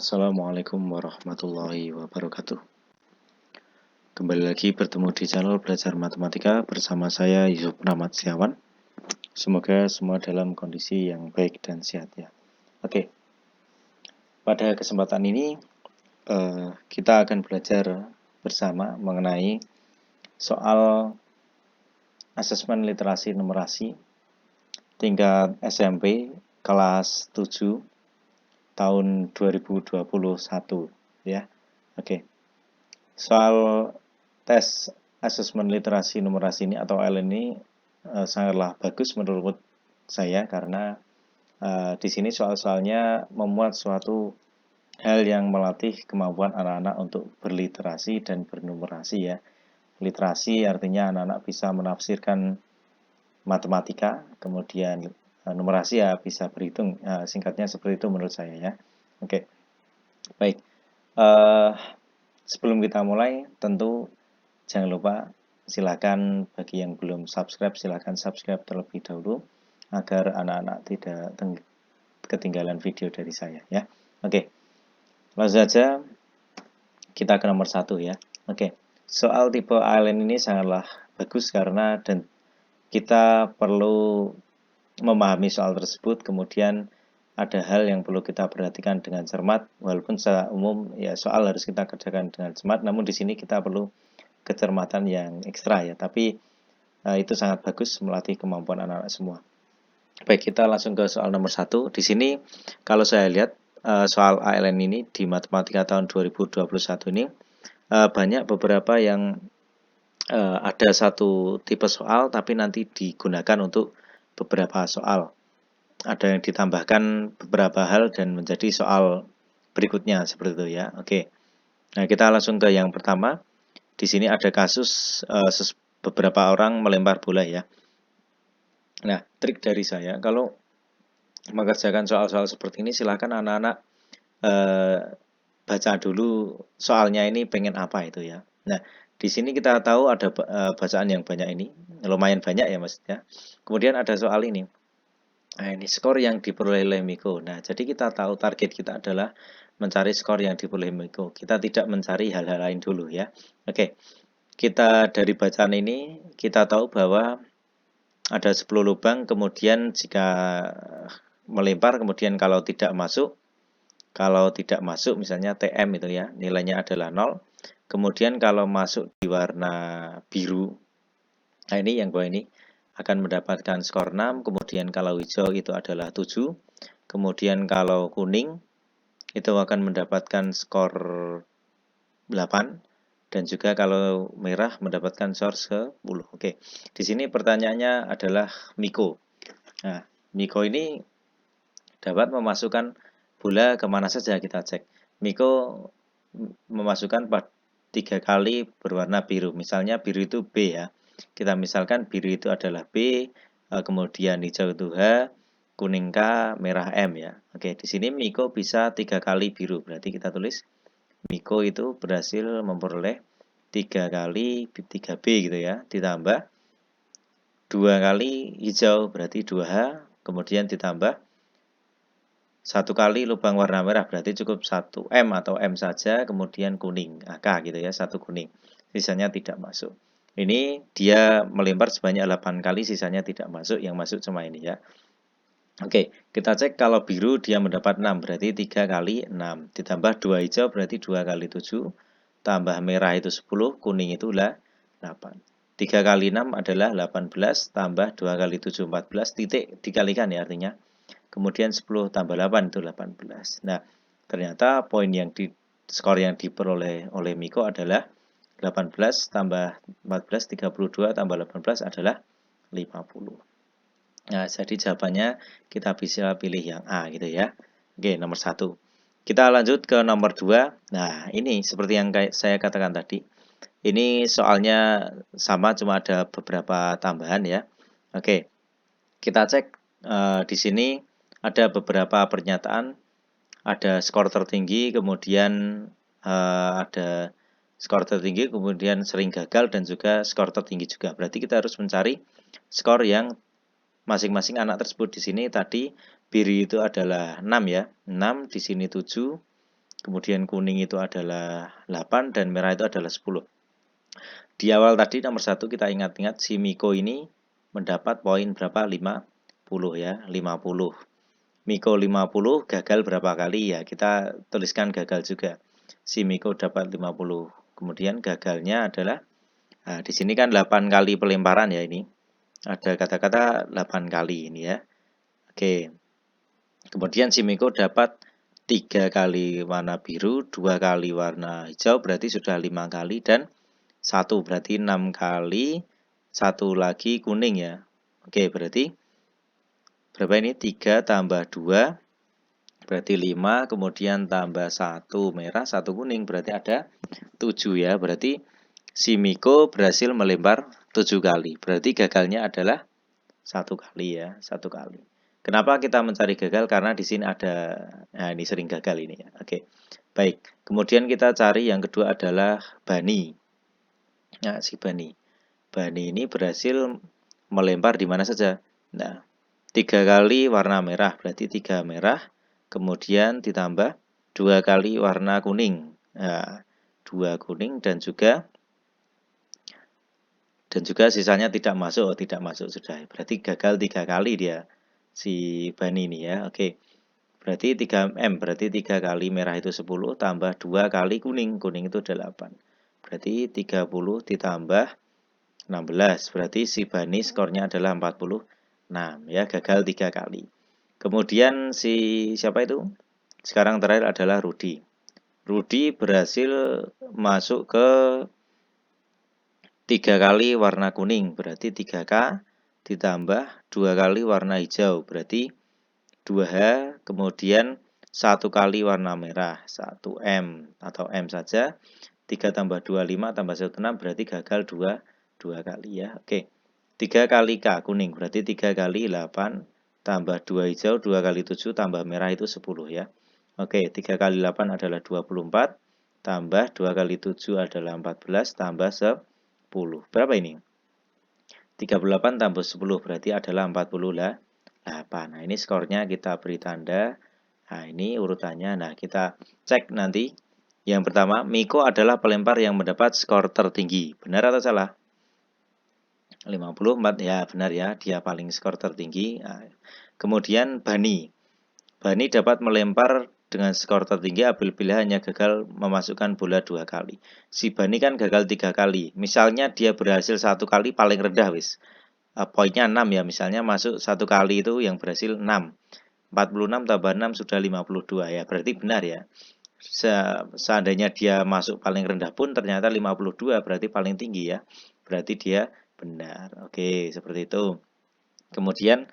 Assalamualaikum warahmatullahi wabarakatuh. Kembali lagi bertemu di channel Belajar Matematika bersama saya Yusuf Rahmat Setiawan. Semoga semua dalam kondisi yang baik dan sehat ya. Oke, pada kesempatan ini kita akan belajar bersama mengenai soal asesmen literasi numerasi tingkat SMP kelas 7 tahun 2021 ya. Oke. Soal tes asesmen literasi numerasi ini atau AL ini sangatlah bagus menurut saya karena di sini soal-soalnya memuat suatu hal yang melatih kemampuan anak-anak untuk berliterasi dan bernumerasi ya. Literasi artinya anak-anak bisa menafsirkan matematika, kemudian numerasi ya bisa berhitung, singkatnya seperti itu menurut saya ya. Oke, baik. Sebelum kita mulai, tentu jangan lupa silakan bagi yang belum subscribe, silakan subscribe terlebih dahulu agar anak-anak tidak ketinggalan video dari saya ya. Oke, langsung saja kita ke nomor 1 ya. Oke, soal tipe ALN ini sangatlah bagus karena dan kita perlu memahami soal tersebut, kemudian ada hal yang perlu kita perhatikan dengan cermat, walaupun secara umum ya soal harus kita kerjakan dengan cermat, namun di sini kita perlu kecermatan yang ekstra ya, tapi itu sangat bagus melatih kemampuan anak-anak semua. Baik, kita langsung ke soal nomor 1. Di sini kalau saya lihat soal ALN ini di matematika tahun 2021 ini banyak beberapa yang ada satu tipe soal tapi nanti digunakan untuk beberapa soal. Ada yang ditambahkan beberapa hal dan menjadi soal berikutnya seperti itu ya. Oke. Nah, kita langsung ke yang pertama. Di sini ada kasus beberapa orang melempar bola ya. Nah, trik dari saya kalau mengerjakan soal-soal seperti ini silakan anak-anak baca dulu soalnya ini pengen apa itu ya. Nah, di sini kita tahu ada bacaan yang banyak ini, lumayan banyak ya maksudnya. Kemudian ada soal ini. Nah, ini skor yang diperoleh oleh Miko. Nah, jadi kita tahu target kita adalah mencari skor yang diperoleh Miko. Kita tidak mencari hal-hal lain dulu ya. Oke. Kita dari bacaan ini kita tahu bahwa ada 10 lubang, kemudian jika melempar, kemudian kalau tidak masuk misalnya TM itu ya, nilainya adalah 0. Kemudian kalau masuk di warna biru, nah ini yang bawah ini akan mendapatkan skor 6, kemudian kalau hijau itu adalah 7, kemudian kalau kuning itu akan mendapatkan skor 8, dan juga kalau merah mendapatkan skor 10. Oke, di sini pertanyaannya adalah Miko. Nah, Miko ini dapat memasukkan bola kemana saja kita cek. Miko memasukkan 3 kali berwarna biru. Misalnya biru itu B ya. Kita misalkan biru itu adalah B, kemudian hijau itu H, kuning K, merah M ya. Oke, di sini Miko bisa 3 kali biru. Berarti kita tulis Miko itu berhasil memperoleh 3 kali 3B gitu ya. Ditambah 2 kali hijau berarti 2H, kemudian ditambah 1 kali lubang warna merah berarti cukup 1 M atau M saja, kemudian kuning K gitu ya, 1 kuning. Sisanya tidak masuk. Ini dia melempar sebanyak 8 kali, sisanya tidak masuk, yang masuk cuma ini ya. Oke, kita cek kalau biru dia mendapat 6, berarti 3 kali 6. Ditambah 2 hijau berarti 2 kali 7. Tambah merah itu 10, kuning itu 8. 3 kali 6 adalah 18, tambah 2 kali 7, 14, titik dikalikan ya artinya. Kemudian 10 tambah 8 itu 18. Nah, ternyata poin yang skor yang diperoleh oleh Miko adalah 18 tambah 14, 32 tambah 18 adalah 50. Nah, jadi jawabannya kita bisa pilih yang A gitu ya. Oke, nomor 1. Kita lanjut ke nomor 2. Nah, ini seperti yang saya katakan tadi. Ini soalnya sama, cuma ada beberapa tambahan ya. Oke, kita cek di sini ada beberapa pernyataan. Ada skor tertinggi, kemudian ada skor tertinggi, kemudian sering gagal, dan juga skor tertinggi juga. Berarti kita harus mencari skor yang masing-masing anak tersebut. Di sini tadi biru itu adalah 6 ya. 6, di sini 7, kemudian kuning itu adalah 8, dan merah itu adalah 10. Di awal tadi nomor 1 kita ingat-ingat si Miko ini mendapat poin berapa? 50 ya, 50. Miko 50 gagal berapa kali ya? Kita tuliskan gagal juga. Si Miko dapat 50. Kemudian gagalnya adalah, nah, di sini kan 8 kali pelemparan ya ini. Ada kata-kata 8 kali ini ya. Oke. Kemudian si Miko dapat 3 kali warna biru, 2 kali warna hijau, berarti sudah 5 kali, dan 1 berarti 6 kali, 1 lagi kuning ya. Oke, berarti berapa ini? 3 tambah 2 berarti 5, kemudian tambah 1 merah, 1 kuning, berarti ada 7 ya. Berarti si Miko berhasil melempar 7 kali. Berarti gagalnya adalah 1 kali ya, 1 kali. Kenapa kita mencari gagal? Karena di sini ada, nah ini sering gagal ini ya. Oke, baik. Kemudian kita cari yang kedua adalah Bani. Nah, si Bani. Bani ini berhasil melempar di mana saja. Nah, 3 kali warna merah, berarti 3 merah. Kemudian ditambah 2 kali warna kuning. Nah, 2 kuning dan juga sisanya tidak masuk sudah. Berarti gagal 3 kali dia si Bani ini ya. Oke. Berarti 3M, berarti 3 kali merah itu 10 tambah 2 kali kuning. Kuning itu 8. Berarti 30 ditambah 16. Berarti si Bani skornya adalah 46 ya, gagal 3 kali. Kemudian si siapa itu? Sekarang terakhir adalah Rudi. Rudi berhasil masuk ke 3 kali warna kuning, berarti 3K ditambah 2 kali warna hijau, berarti 2H, kemudian 1 kali warna merah, 1M atau M saja. 3 tambah 2, 5 tambah 1, 6, berarti gagal 2 kali ya. Oke. 3 kali K kuning, berarti 3 kali 8 tambah 2 hijau, 2 kali 7 tambah merah itu 10 ya. Oke, 3 kali 8 adalah 24, tambah 2 kali 7 adalah 14, tambah 10. Berapa ini? 38 tambah 10 berarti adalah 48. Nah, ini skornya kita beri tanda. Nah, ini urutannya. Nah, kita cek nanti. Yang pertama, Miko adalah pelempar yang mendapat skor tertinggi. Benar atau salah? 54 ya, benar ya. Dia paling skor tertinggi. Nah, kemudian Bani. Bani dapat melempar dengan skor tertinggi apabila hanya gagal memasukkan bola 2 kali. Si Bani kan gagal 3 kali. Misalnya dia berhasil 1 kali paling rendah wis. Poinnya 6 ya, misalnya masuk 1 kali itu yang berhasil 6. 46 tambah 6 sudah 52 ya, berarti benar ya. Seandainya dia masuk paling rendah pun ternyata 52 berarti paling tinggi ya. Berarti dia benar. Oke, seperti itu. Kemudian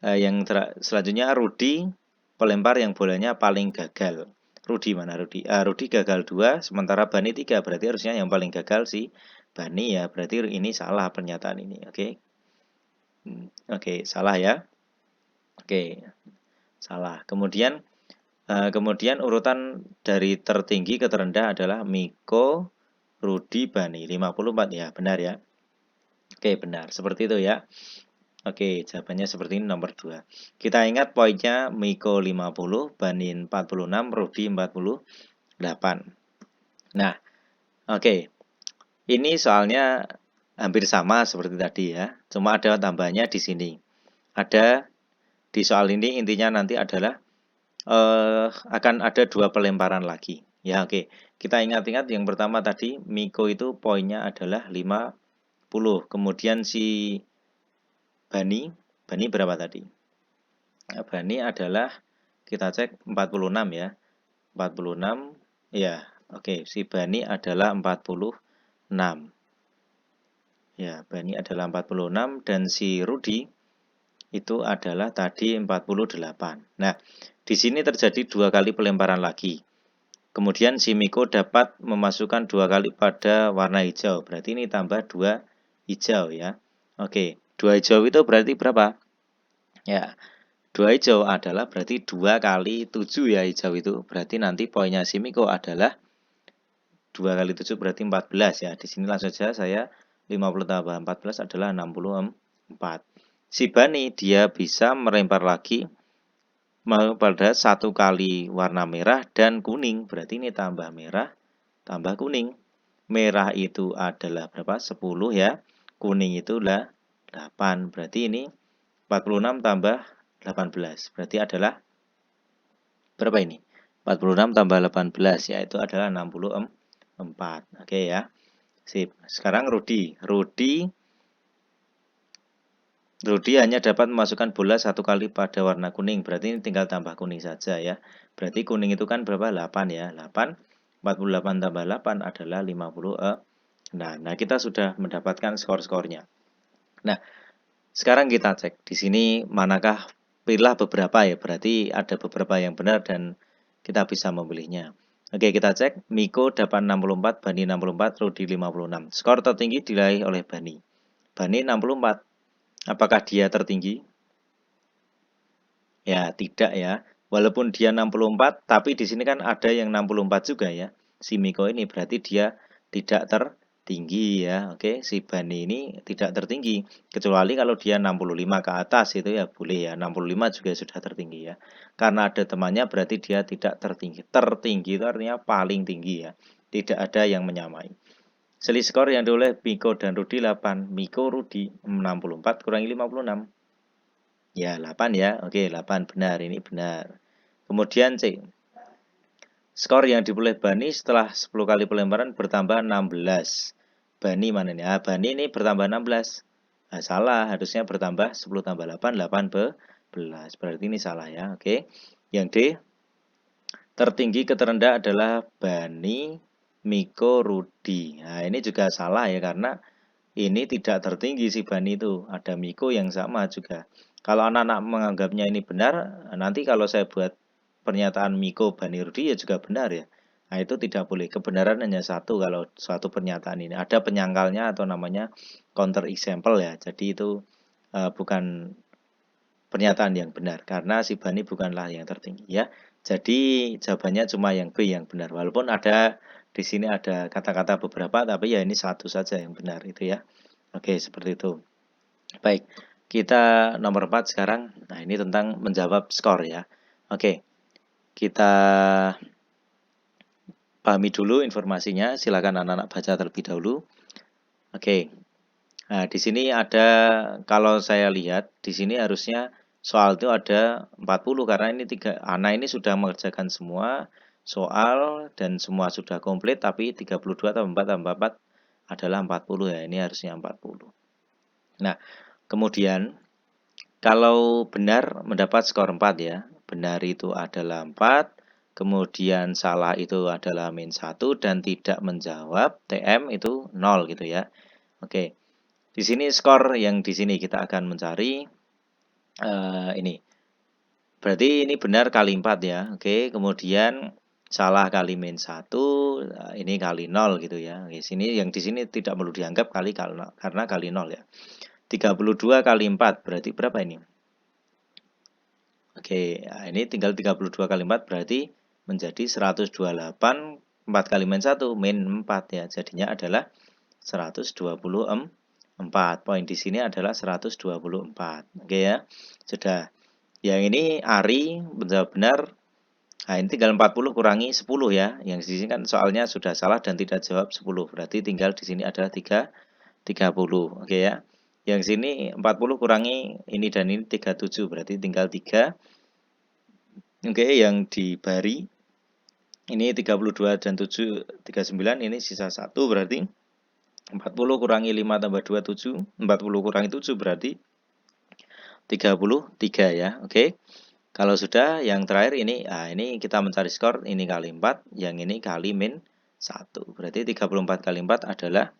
yang selanjutnya Rudi, pelempar yang bolanya paling gagal. Rudi mana Rudi? Rudi gagal 2, sementara Bani 3. Berarti harusnya yang paling gagal si Bani ya. Berarti ini salah pernyataan ini. Oke. Oke, salah ya. Oke, salah. Kemudian urutan dari tertinggi ke terendah adalah Miko, Rudi, Bani. 54 ya, benar ya. Oke, benar. Seperti itu ya. Oke, jawabannya seperti ini nomor 2. Kita ingat poinnya Miko 50, Bani 46, Rudi 48. Nah, oke. Ini soalnya hampir sama seperti tadi ya. Cuma ada tambahnya di sini. Ada di soal ini intinya nanti adalah akan ada 2 pelemparan lagi. Ya, oke. Kita ingat-ingat yang pertama tadi Miko itu poinnya adalah 50. Kemudian si Bani berapa tadi? Bani adalah kita cek 46 ya. 46 ya. Oke, si Bani adalah 46. Ya, Bani adalah 46 dan si Rudi itu adalah tadi 48. Nah, di sini terjadi 2 kali pelemparan lagi. Kemudian si Miko dapat memasukkan 2 kali pada warna hijau. Berarti ini tambah 2 hijau ya. Oke, 2 hijau itu berarti berapa? Ya, 2 hijau adalah berarti 2 kali 7 ya hijau itu. Berarti nanti poinnya si Miko adalah 2 kali 7 berarti 14 ya. Di sini langsung saja saya 50 tambah 14 adalah 64. Si Bani dia bisa melempar lagi pada satu kali warna merah dan kuning. Berarti ini tambah merah, tambah kuning. Merah itu adalah berapa? 10 ya. Kuning itu adalah 8. Berarti ini 46 tambah 18. Berarti adalah berapa ini? 46 tambah 18, yaitu adalah 64. Oke ya. Sip. Sekarang Rudi. Rudi hanya dapat memasukkan bola satu kali pada warna kuning. Berarti ini tinggal tambah kuning saja ya. Berarti kuning itu kan berapa? 8 ya. 8. 48 tambah 8 adalah 50. Nah, kita sudah mendapatkan skor-skornya. Nah, sekarang kita cek. Di sini manakah pilihlah beberapa ya. Berarti ada beberapa yang benar dan kita bisa memilihnya. Oke, kita cek. Miko dapat 64, Bani 64, Rudi 56. Skor tertinggi diraih oleh Bani. Bani 64. Apakah dia tertinggi? Ya, tidak ya. Walaupun dia 64, tapi di sini kan ada yang 64 juga ya. Si Miko ini berarti dia tidak tertinggi ya. Oke, si Bani ini tidak tertinggi. Kecuali kalau dia 65 ke atas itu ya boleh ya. 65 juga sudah tertinggi ya. Karena ada temannya berarti dia tidak tertinggi. Tertinggi itu artinya paling tinggi ya. Tidak ada yang menyamai. Selisih skor yang dioleh Miko dan Rudi 8. Miko Rudi 64 kurangi 56. Ya, 8 ya. Oke, 8 benar. Ini benar. Kemudian C. Skor yang diperoleh Bani setelah 10 kali pelemparan bertambah 16. Bani mana nih? Bani ini bertambah 16. Nah, salah. Harusnya bertambah 10 tambah 8, 18. Berarti ini salah ya. Oke. Yang D. Tertinggi ke terendah adalah Bani, Miko, Rudi. Nah, ini juga salah ya karena ini tidak tertinggi si Bani itu. Ada Miko yang sama juga. Kalau anak-anak menganggapnya ini benar, nanti kalau saya buat pernyataan Miko, Bani, Rudi ya juga benar ya. Nah, itu tidak boleh. Kebenaran hanya satu kalau suatu pernyataan ini. Ada penyangkalnya atau namanya counter example ya. Jadi itu bukan pernyataan yang benar karena si Bani bukanlah yang tertinggi ya. Jadi jawabannya cuma yang B yang benar. Walaupun ada di sini ada kata-kata beberapa tapi ya ini satu saja yang benar itu ya. Oke, seperti itu. Baik, kita nomor 4 sekarang. Nah, ini tentang menjawab skor ya. Oke. Kita pahami dulu informasinya. Silakan anak-anak baca terlebih dahulu. Oke. Nah, di sini ada kalau saya lihat di sini harusnya soal itu ada 40 karena ini anak ini sudah mengerjakan semua soal dan semua sudah komplit tapi 32 tambah 4 adalah 40 ya. Ini harusnya 40. Nah, kemudian kalau benar mendapat skor 4 ya. Benar itu adalah 4, kemudian salah itu adalah -1 dan tidak menjawab TM itu 0 gitu ya. Oke. Di sini skor yang di sini kita akan mencari ini. Berarti ini benar kali 4 ya. Oke, kemudian salah kali -1, ini kali 0 gitu ya. Oke, sini yang di sini tidak perlu dianggap karena kali 0 ya. 32 kali 4 berarti berapa ini? Oke, nah ini tinggal 32 kali 4 berarti menjadi 128, 4 kali -1 -4 ya. Jadinya adalah 124. Poin di sini adalah 124. Oke ya. Sudah. Yang ini Ari menjawab benar. Nah, ini tinggal 40 kurangi 10 ya. Yang di sini kan soalnya sudah salah dan tidak jawab 10. Berarti tinggal di sini adalah 30. Oke ya. Yang sini 40 kurangi ini dan ini 37. Berarti tinggal 3. Oke, yang di Bari ini 32 dan 7 39 ini sisa 1 berarti 40 kurangi 5 tambah 2, 7. 40 kurangi 7 berarti 33 ya. Oke. Kalau sudah, yang terakhir ini, ini kita mencari skor, ini kali 4, yang ini kali -1. Berarti 34 kali 4 adalah,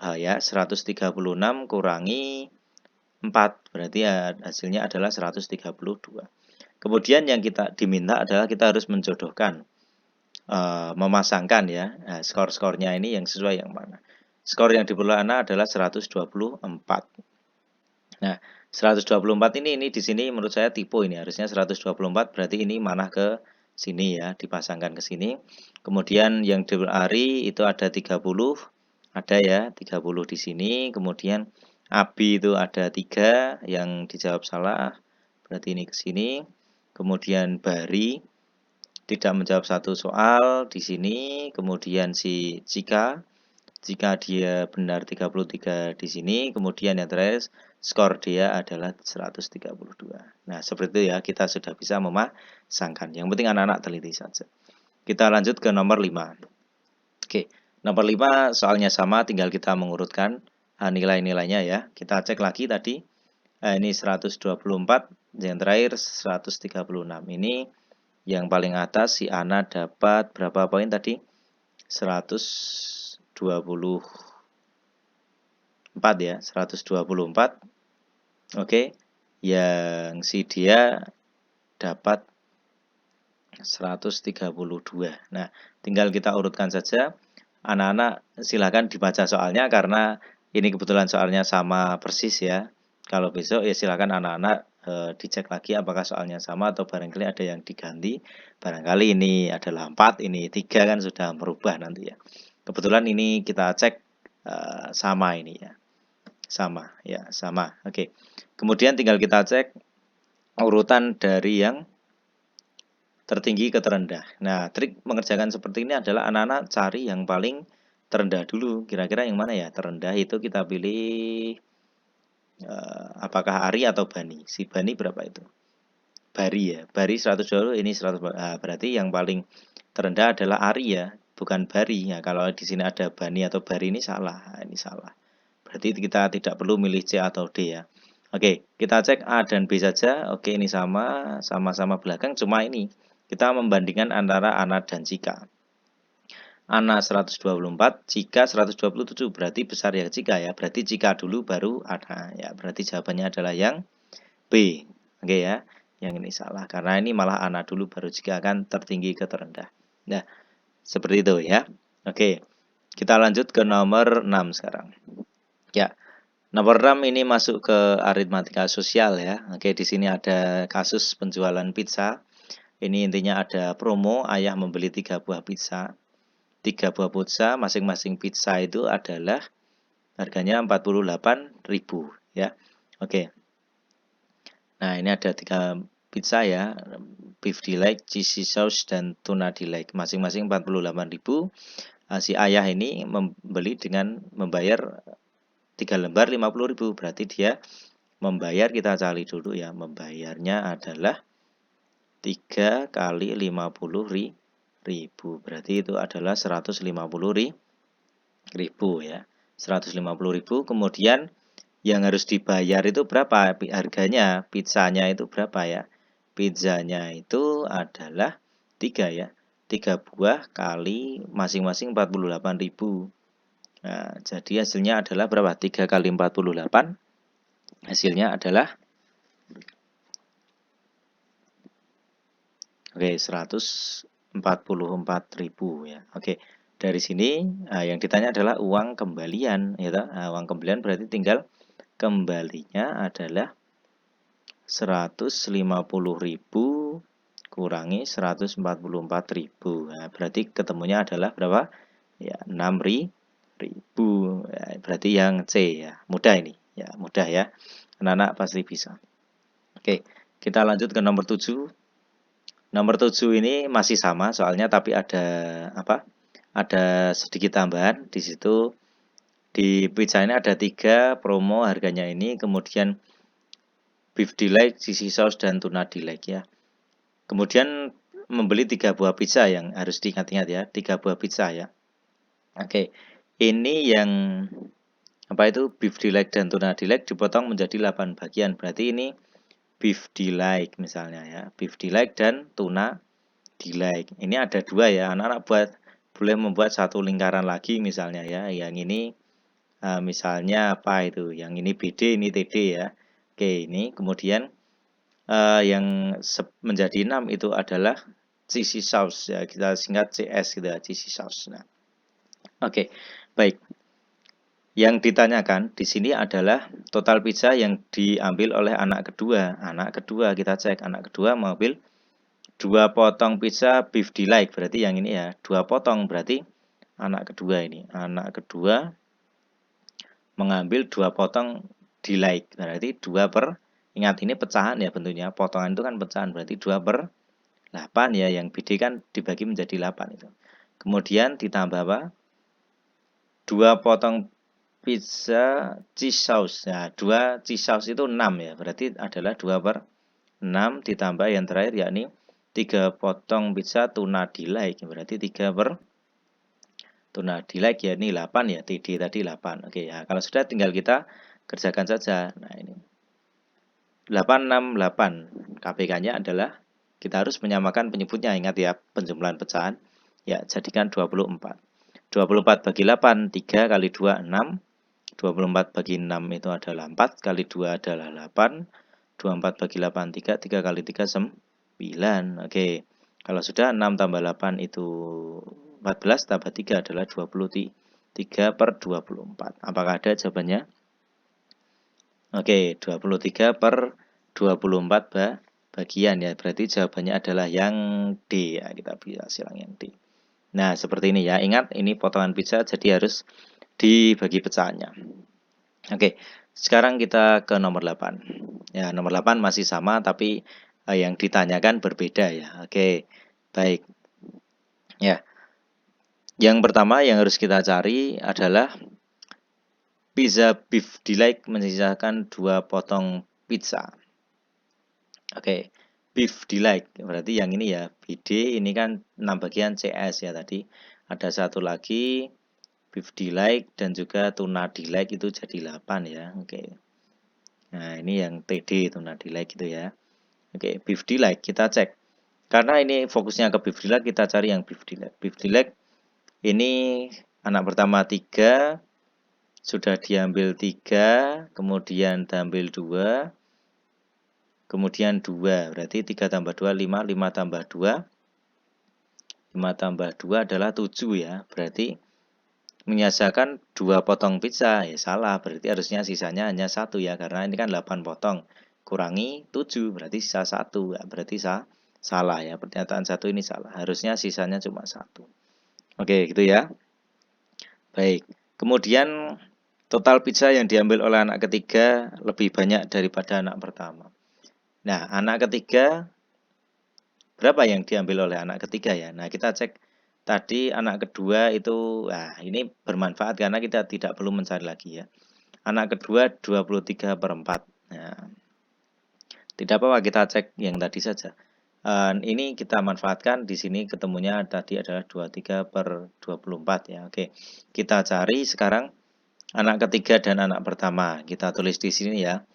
136 kurangi 4. Berarti ya, hasilnya adalah 132. Kemudian yang kita diminta adalah kita harus menjodohkan, memasangkan ya, skor-skornya ini yang sesuai yang mana. Skor yang diperoleh anak adalah 124. Nah, 124 ini di sini menurut saya tipe ini harusnya 124 berarti ini mana ke sini ya, dipasangkan ke sini. Kemudian yang di Ari itu ada 30, ada ya 30 di sini. Kemudian Abi itu ada 3 yang dijawab salah. Berarti ini ke sini. kemudian Bari tidak menjawab satu soal di sini, kemudian si Cika, jika dia benar 33 di sini, kemudian yang terakhir skor dia adalah 132. Nah, seperti itu ya, kita sudah bisa memasangkan. Yang penting anak-anak teliti saja. Kita lanjut ke nomor 5. Oke, nomor 5 soalnya sama, tinggal kita mengurutkan nilai-nilainya ya. Kita cek lagi tadi, ini 124, yang terakhir 136. Ini yang paling atas si Ana dapat berapa poin tadi? 124 ya, 124. Oke. Yang si dia dapat 132. Nah, tinggal kita urutkan saja. Anak-anak silakan dibaca soalnya karena ini kebetulan soalnya sama persis ya. Kalau besok ya silakan anak-anak dicek lagi apakah soalnya sama atau barangkali ada yang diganti. Barangkali ini adalah 4, ini 3 kan sudah merubah nanti ya. Kebetulan ini kita cek sama ini ya. Sama ya, sama. Oke. Kemudian tinggal kita cek urutan dari yang tertinggi ke terendah. Nah, trik mengerjakan seperti ini adalah anak-anak cari yang paling terendah dulu. Kira-kira yang mana ya? Terendah itu kita pilih apakah Ari atau Bani? Si Bani berapa itu? Bari ya. Bari 120, ini 100. Berarti yang paling terendah adalah Ari ya, bukan Bari. Ya, kalau di sini ada Bani atau Bari ini salah. Nah, ini salah. Berarti kita tidak perlu milih C atau D ya. Oke, kita cek A dan B saja. Oke, ini sama-sama belakang. Cuma ini kita membandingkan antara Ana dan Cika. Ana 124, Cika 127. Berarti besar ya Cika ya. Berarti Cika dulu baru Ana ya. Berarti jawabannya adalah yang B. Oke ya. Yang ini salah karena ini malah Ana dulu baru Cika akan tertinggi ke terendah. Nah, seperti itu ya. Oke. Kita lanjut ke nomor 6 sekarang. Ya. Nomor 6 ini masuk ke aritmatika sosial ya. Oke, di sini ada kasus penjualan pizza. Ini intinya ada promo, ayah membeli 3 buah pizza. 3 buah pizza, masing-masing pizza itu adalah harganya 48.000 ya. Oke. Nah, ini ada 3 pizza ya. Beef delight, cheesy sauce, dan tuna delight. Masing-masing 48.000. Si ayah ini membeli dengan membayar 3 lembar 50.000, berarti dia membayar, kita cari dulu ya, membayarnya adalah 3 kali 50.000, berarti itu adalah 150.000 ya, 150.000. Kemudian yang harus dibayar itu berapa harganya, pizzanya itu berapa ya, pizzanya itu adalah 3 ya, 3 buah kali masing-masing 48.000. Nah, jadi hasilnya adalah berapa? 3 kali 48. Hasilnya adalah 144.000 ya. Oke. Dari sini yang ditanya adalah uang kembalian ya. Uang kembalian berarti tinggal kembalinya adalah 150.000 kurangi 144.000. Nah, berarti ketemunya adalah berapa? Ya, 6.000. Ya, berarti yang C ya. Mudah ini. Ya, mudah ya. Anak-anak pasti bisa. Oke, kita lanjut ke nomor 7. Nomor 7 ini masih sama soalnya, tapi ada apa? Ada sedikit tambahan di situ. Di pizza ini ada 3 promo harganya ini, kemudian beef delight, cheesy sauce, dan tuna delight ya. Kemudian membeli 3 buah pizza, yang harus diingat-ingat ya, 3 buah pizza ya. Oke, ini yang apa itu, beef delight dan tuna delight dipotong menjadi 8 bagian. Berarti ini beef delight misalnya ya, beef delight dan tuna delight. Ini ada 2 ya, anak-anak boleh membuat satu lingkaran lagi misalnya ya. Yang ini misalnya apa itu, yang ini BD, ini TD ya. Oke, ini kemudian yang menjadi 6 itu adalah cheesy sauce ya, kita singkat CS gitu ya, cheesy sauce. Nah, oke, baik. Yang ditanyakan di sini adalah total pizza yang diambil oleh anak kedua. Anak kedua kita cek, anak kedua mengambil 2 potong pizza beef delight, berarti yang ini ya, 2 potong, berarti anak kedua ini. Anak kedua mengambil 2 potong delight, berarti 2/3 Ingat ini pecahan ya bentuknya, potongan itu kan pecahan, berarti 2/8 ya, yang BD kan dibagi menjadi 8 itu. Kemudian ditambah apa? 2 potong pizza cheese sauce. Nah, 2 cheese sauce itu 6 ya, berarti adalah 2/6 ditambah yang terakhir yakni 3 potong pizza tuna delight, berarti 3 per tuna delight ya, ini 8 ya, TD tadi 8. Oke ya, kalau sudah tinggal kita kerjakan saja. Nah, ini 868 KPK-nya adalah kita harus menyamakan penyebutnya. Ingat ya, penjumlahan pecahan. Ya, jadikan 24. 24 bagi 8, 3 kali 2, 6. 24 bagi 6 itu adalah 4, kali 2 adalah 8. 24 bagi 8, 3, 3 kali 3, 9. Oke, kalau sudah 6 tambah 8 itu 14, tambah 3 adalah 23/24. Apakah ada jawabannya? Oke, 23/24 bagian ya. Berarti jawabannya adalah yang D ya. Kita bisa silang yang D. Nah, seperti ini ya. Ingat, ini potongan pizza jadi harus dibagi pecahannya. Oke, sekarang kita ke nomor 8. Ya, nomor 8 masih sama tapi yang ditanyakan berbeda ya. Oke, baik. Ya. Yang pertama yang harus kita cari adalah pizza beef delight menyisakan 2 potong pizza. Oke, beef delight berarti yang ini ya, BD ini kan 6 bagian CS ya tadi. Ada satu lagi beef delight dan juga tuna delight itu jadi 8 ya. Oke. Nah, ini yang TD tuna delight gitu ya. Oke, beef delight kita cek. Karena ini fokusnya ke beef delight, kita cari yang beef delight. Beef delight ini anak pertama 3, sudah diambil 3, kemudian diambil 2, kemudian 2, berarti 3 tambah 2, 5, 5 tambah 2, 5 tambah 2 adalah 7 ya, berarti menyisakan 2 potong pizza, ya salah, berarti harusnya sisanya hanya 1 ya, karena ini kan 8 potong, kurangi 7, berarti sisa 1, ya, berarti salah ya, pernyataan 1 ini salah, harusnya sisanya cuma 1. Oke, gitu ya. Baik, kemudian total pizza yang diambil oleh anak ketiga lebih banyak daripada anak pertama. Nah, anak ketiga berapa yang diambil oleh anak ketiga ya? Nah, kita cek tadi anak kedua itu, nah ini bermanfaat karena kita tidak perlu mencari lagi ya. Anak kedua 23/4. Nah, tidak apa-apa kita cek yang tadi saja. Ini kita manfaatkan di sini ketemunya tadi adalah 23/24 ya. Oke, kita cari sekarang anak ketiga dan anak pertama. Kita tulis di sini ya.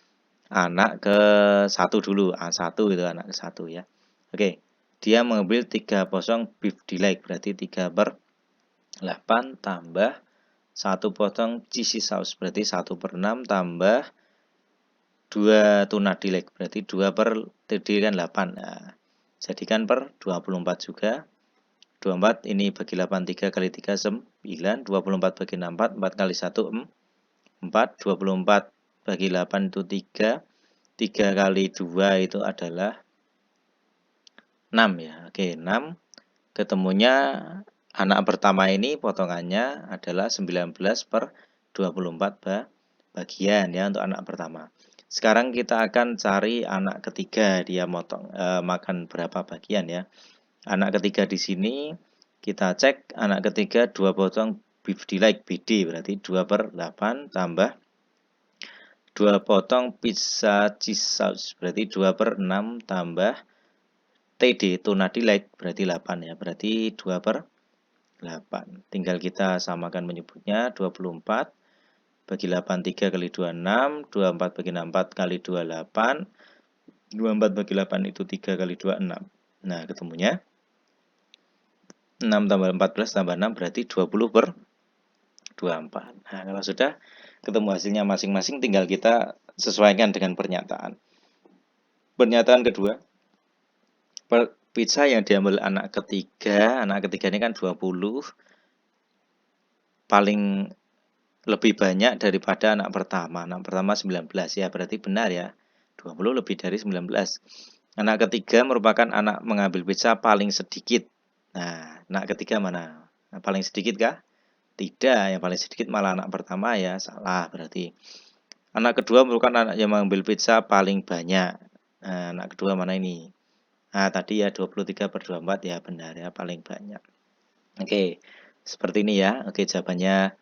Anak ke-1 dulu, A1 itu anak ke-1 ya. Oke, dia mengambil 3 potong beef delight, berarti 3/8 tambah 1 potong cheesy sauce, berarti 1/6 tambah 2 tuna delight, berarti 2 per TD kan 8. Nah, jadikan per 24 juga. 24 ini bagi 8, 3 kali 3, 9. 24 bagi 6, 4. 4 kali 1, 4. 24 bagi 8 itu 3. 3 kali 2 itu adalah 6 ya. Oke, 6. Ketemunya anak pertama ini potongannya adalah 19/24 bagian ya untuk anak pertama. Sekarang kita akan cari anak ketiga, dia makan berapa bagian ya. Anak ketiga di sini kita cek anak ketiga 2 potong beef delight BD, berarti 2/8 tambah 2 potong pizza cheese sauce, berarti 2/6 tambah TD tuna delight, berarti 8 ya, berarti 2/8. Tinggal kita samakan menyebutnya 24 bagi 8, 3 kali 2, 6. 24 bagi 6, 4 kali 2, 8. 24 bagi 8 itu 3 kali 2, 6. Nah, ketemunya 6 tambah 14 tambah 6 berarti 20/24. Nah, kalau sudah ketemu hasilnya masing-masing, tinggal kita sesuaikan dengan pernyataan. Pernyataan kedua, pizza yang diambil anak ketiga ini kan 20, paling lebih banyak daripada anak pertama. Anak pertama 19 ya, berarti benar ya. 20 lebih dari 19. Anak ketiga merupakan anak mengambil pizza paling sedikit. Nah, anak ketiga mana? Nah, paling sedikit kah? Tidak, yang paling sedikit malah anak pertama ya, salah berarti. Anak kedua merupakan anak yang mengambil pizza paling banyak. Nah, anak kedua mana ini? Nah, tadi ya 23/24 ya benar ya, paling banyak. Oke, seperti ini ya. Oke, jawabannya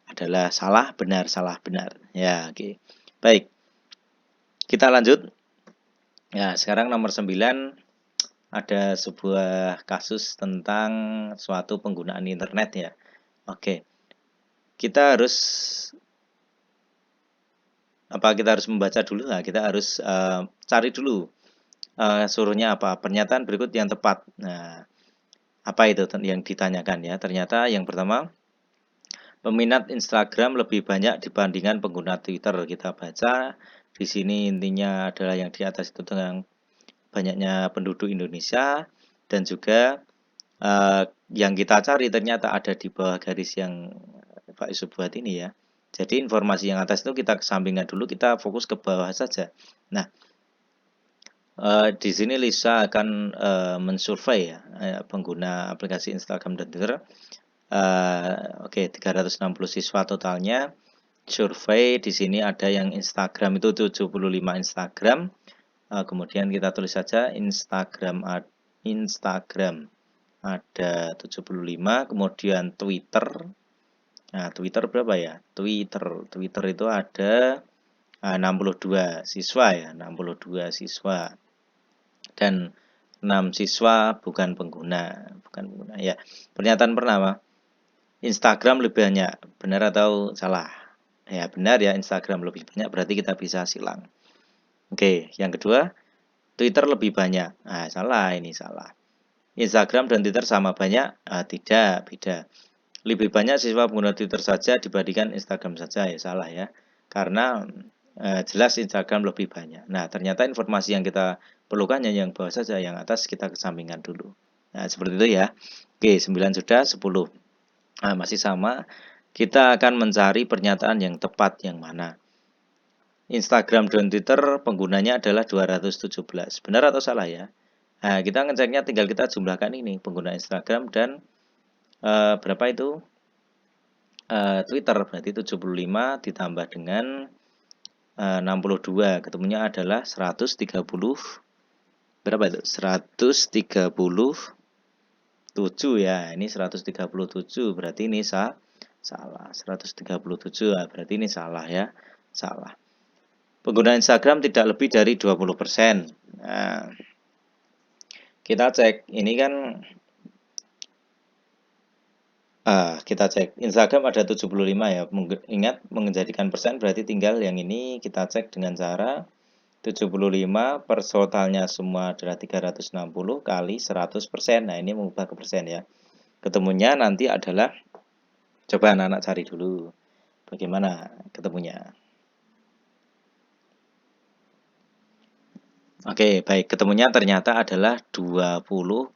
adalah salah, benar, salah, benar. Ya, oke. Baik, kita lanjut. Ya, sekarang nomor 9 ada sebuah kasus tentang suatu penggunaan internet ya. Oke, kita harus membaca dulu. Nah, kita harus cari dulu suruhnya apa. Pernyataan berikut yang tepat. Nah, apa itu yang ditanyakan ya? Ternyata yang pertama, peminat Instagram lebih banyak dibandingkan pengguna Twitter. Kita baca di sini intinya adalah yang di atas itu tentang banyaknya penduduk Indonesia dan juga yang kita cari ternyata ada di bawah garis yang Pak Yusuf buat ini ya. Jadi informasi yang atas itu kita kesampingkan dulu, kita fokus ke bawah saja. Nah, di sini Lisa akan mensurvei ya pengguna aplikasi Instagram dan Twitter. Oke, 360 siswa totalnya. Survei di sini ada yang Instagram itu 75 Instagram. Kemudian kita tulis saja Instagram ada 75, kemudian Twitter. Nah, Twitter berapa ya? Twitter itu ada 62 siswa ya, 62 siswa. Dan 6 siswa bukan pengguna ya. Pernyataan pertama, Instagram lebih banyak, benar atau salah? Ya, benar ya, Instagram lebih banyak, berarti kita bisa silang. Oke, yang kedua, Twitter lebih banyak. Nah, salah, ini salah. Instagram dan Twitter sama banyak? Tidak, beda. Lebih banyak siswa pengguna Twitter saja dibandingkan Instagram saja, ya salah ya. Karena jelas Instagram lebih banyak. Nah, ternyata informasi yang kita perlukan yang bawah saja, yang atas kita kesampingkan dulu. Nah, seperti itu ya. Oke, 9 sudah, 10. Nah, masih sama. Kita akan mencari pernyataan yang tepat yang mana. Instagram dan Twitter penggunanya adalah 217. Benar atau salah ya? Nah, kita ngeceknya tinggal kita jumlahkan ini, pengguna Instagram dan berapa itu? Twitter, berarti 75 ditambah dengan 62, ketemunya adalah 130, berapa itu? 137 ya, ini 137, berarti ini salah. 137, berarti ini salah ya, salah. Pengguna Instagram tidak lebih dari 20%. Nah, kita cek, ini kan kita cek Instagram ada 75 ya. Ingat menjadikan persen berarti tinggal yang ini kita cek dengan cara 75 per totalnya semua adalah 360 kali 100%. Nah, ini mengubah ke persen ya. Ketemunya nanti adalah, coba anak-anak cari dulu bagaimana ketemunya. Oke, baik, ketemunya ternyata adalah 20,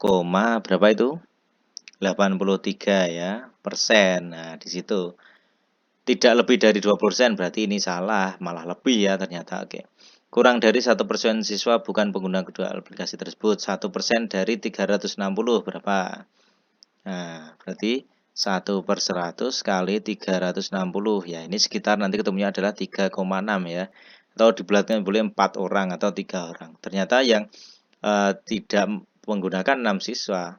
berapa itu? 83 ya, persen. Nah, di situ tidak lebih dari 20%, berarti ini salah, malah lebih ya ternyata. Oke. Kurang dari 1% siswa bukan pengguna kedua aplikasi tersebut. 1% dari 360 berapa? Nah, berarti 1/100 kali 360. Ya, ini sekitar nanti ketemunya adalah 3,6 ya. Atau dibulatkan boleh 4 orang atau 3 orang. Ternyata yang tidak menggunakan 6 siswa.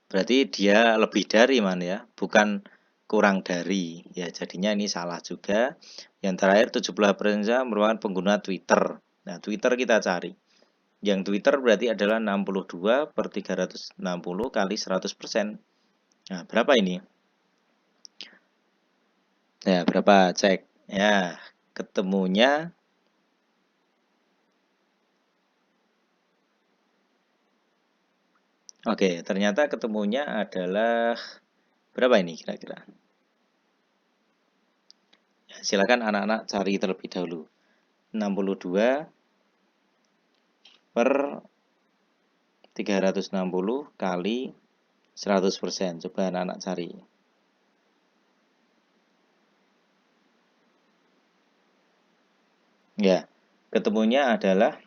Berarti dia lebih dari mana ya, bukan kurang dari. Ya, jadinya ini salah juga. Yang terakhir 70% merupakan pengguna Twitter. Nah, Twitter kita cari. Yang Twitter berarti adalah 62 per 360 kali 100%. Nah, berapa ini? Ya, berapa? Cek. Ya, ketemunya oke, ternyata ketemunya adalah berapa ini kira-kira? Ya, silakan anak-anak cari terlebih dahulu. 62 per 360 kali 100%. Coba anak-anak cari. Ya, ketemunya adalah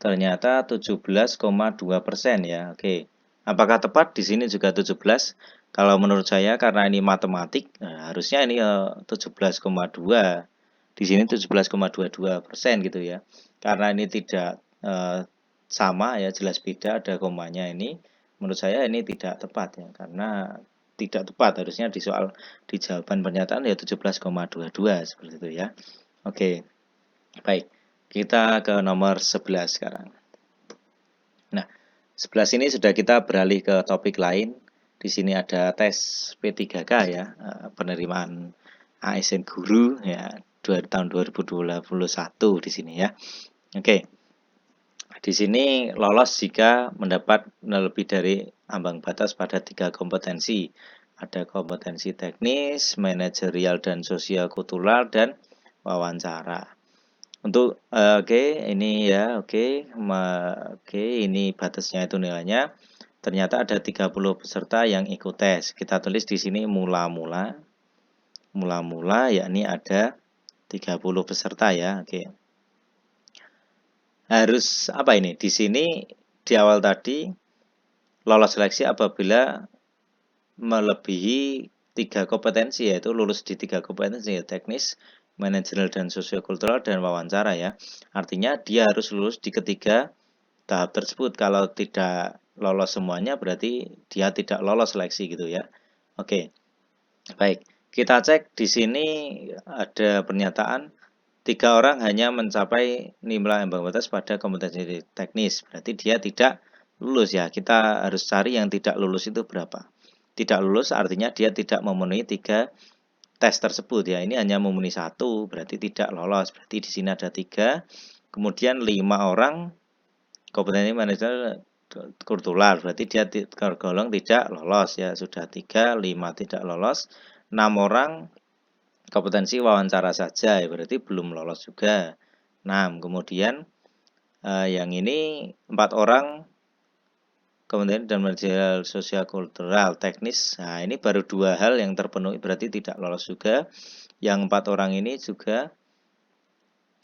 ternyata 17,2% ya. Oke. Apakah tepat? Di sini juga 17. Kalau menurut saya karena ini matematik, nah harusnya ini 17,2. Di sini 17,22% gitu ya. Karena ini tidak sama ya, jelas beda ada komanya ini. Menurut saya ini tidak tepat ya, karena tidak tepat harusnya di jawaban pernyataan ya 17,22 seperti itu ya. Oke, baik. Kita ke nomor 11 sekarang. Nah, 11 ini sudah kita beralih ke topik lain. Di sini ada tes P3K ya, penerimaan ASN guru ya, tahun 2021 di sini ya. Oke. Di sini lolos jika mendapat lebih dari ambang batas pada 3 kompetensi. Ada kompetensi teknis, manajerial dan sosial-kultural, dan wawancara. Untuk ini ya, ini batasnya itu nilainya. Ternyata ada 30 peserta yang ikut tes. Kita tulis di sini mula-mula yakni ada 30 peserta ya. Oke. Harus apa ini? Di sini di awal tadi lolos seleksi apabila melebihi 3 kompetensi, yaitu lulus di 3 kompetensi ya, teknis, manajerial dan sosiokultural, dan wawancara ya. Artinya dia harus lulus di ketiga tahap tersebut. Kalau tidak lolos semuanya berarti dia tidak lolos seleksi gitu ya. Oke. Baik. Kita cek di sini ada pernyataan 3 orang hanya mencapai nilai ambang batas pada kompetensi teknis. Berarti dia tidak lulus ya. Kita harus cari yang tidak lulus itu berapa. Tidak lulus artinya dia tidak memenuhi 3 tes tersebut ya. Ini hanya memenuhi 1, berarti tidak lolos. Berarti di sini ada 3. Kemudian 5 orang kompetensi manajer kultural, berarti dia tergolong tidak lolos ya. Sudah 3, 5 tidak lolos. 6 orang kompetensi wawancara saja ya, berarti belum lolos juga. 6. Kemudian yang ini 4 orang kemudian dan manajerial sosial kultural teknis. Nah, ini baru 2 hal yang terpenuhi berarti tidak lolos juga. Yang 4 orang ini juga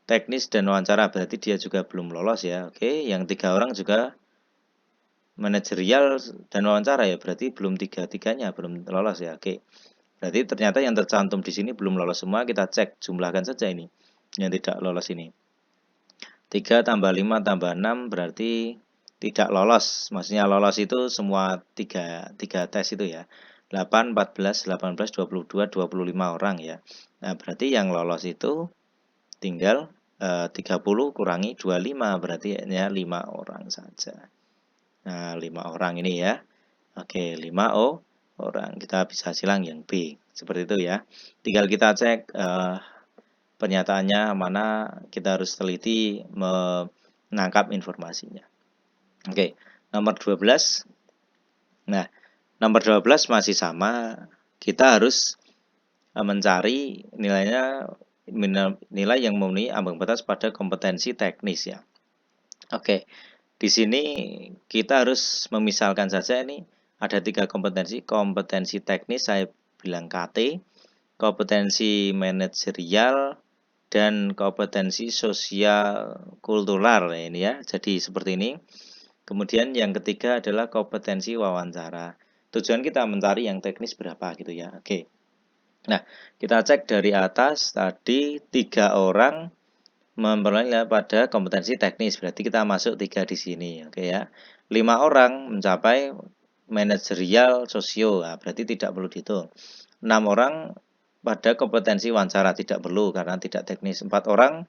teknis dan wawancara berarti dia juga belum lolos ya. Oke, yang 3 orang juga manajerial dan wawancara ya, berarti belum tiga-tiganya belum lolos ya. Oke. Berarti ternyata yang tercantum di sini belum lolos semua. Kita cek, jumlahkan saja ini yang tidak lolos ini. 3 tambah 5 tambah 6 berarti tidak lolos. Maksudnya lolos itu semua 3 tes itu ya. 8, 14, 18, 22, 25 orang ya. Nah, berarti yang lolos itu tinggal 30 kurangi 25, berarti hanya 5 orang saja. Nah, 5 orang ini ya. Oke, 5 orang. Kita bisa silang yang B. Seperti itu ya. Tinggal kita cek pernyataannya mana, kita harus teliti menangkap informasinya. Oke, nomor 12. Nah, nomor 12 masih sama. Kita harus mencari nilai yang memenuhi ambang batas pada kompetensi teknis ya. Oke, di sini kita harus memisalkan saja ini ada 3 kompetensi. Kompetensi teknis saya bilang KT, kompetensi manajerial, dan kompetensi sosial kultural ini ya. Jadi seperti ini. Kemudian yang ketiga adalah kompetensi wawancara. Tujuan kita mencari yang teknis berapa gitu ya. Oke. Nah, kita cek dari atas tadi 3 orang memperoleh pada kompetensi teknis, berarti kita masuk 3 di sini, oke ya. 5 orang mencapai manajerial sosio, nah, berarti tidak perlu dihitung. 6 orang pada kompetensi wawancara tidak perlu karena tidak teknis. 4 orang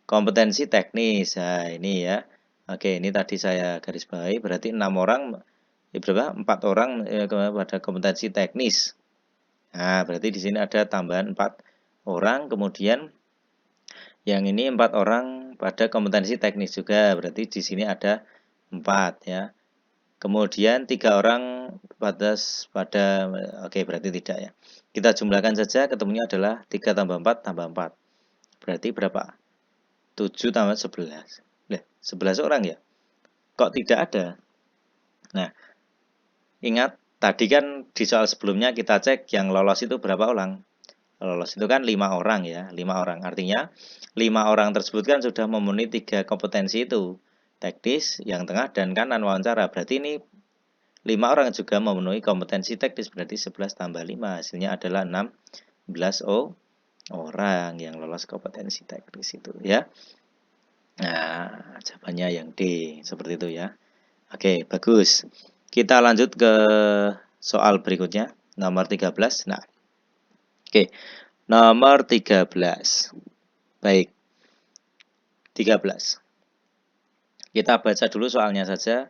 kompetensi teknis, nah ini ya. Oke, ini tadi saya garis bawahi, berarti 6 orang, berapa? 4 orang pada kompetensi teknis. Nah, berarti di sini ada tambahan 4 orang, kemudian yang ini 4 orang pada kompetensi teknis juga, berarti di sini ada 4 ya. Kemudian 3 orang pada oke, berarti tidak ya. Kita jumlahkan saja, ketemunya adalah 3 tambah 4 tambah 4. Berarti berapa? 7 tambah 11. 11 orang ya? Kok tidak ada? Nah, ingat tadi kan di soal sebelumnya kita cek yang lolos itu berapa orang? Lolos itu kan 5 orang ya, 5 orang. Artinya 5 orang tersebut kan sudah memenuhi 3 kompetensi itu. Teknis, yang tengah, dan kanan wawancara. Berarti ini 5 orang juga memenuhi kompetensi teknis, berarti 11 tambah 5 hasilnya adalah 16 orang yang lolos kompetensi teknis itu ya. Nah, jawabannya yang D, seperti itu ya. Oke, bagus. Kita lanjut ke soal berikutnya, nomor 13. Nah, oke, nomor 13. Baik, 13. Kita baca dulu soalnya saja.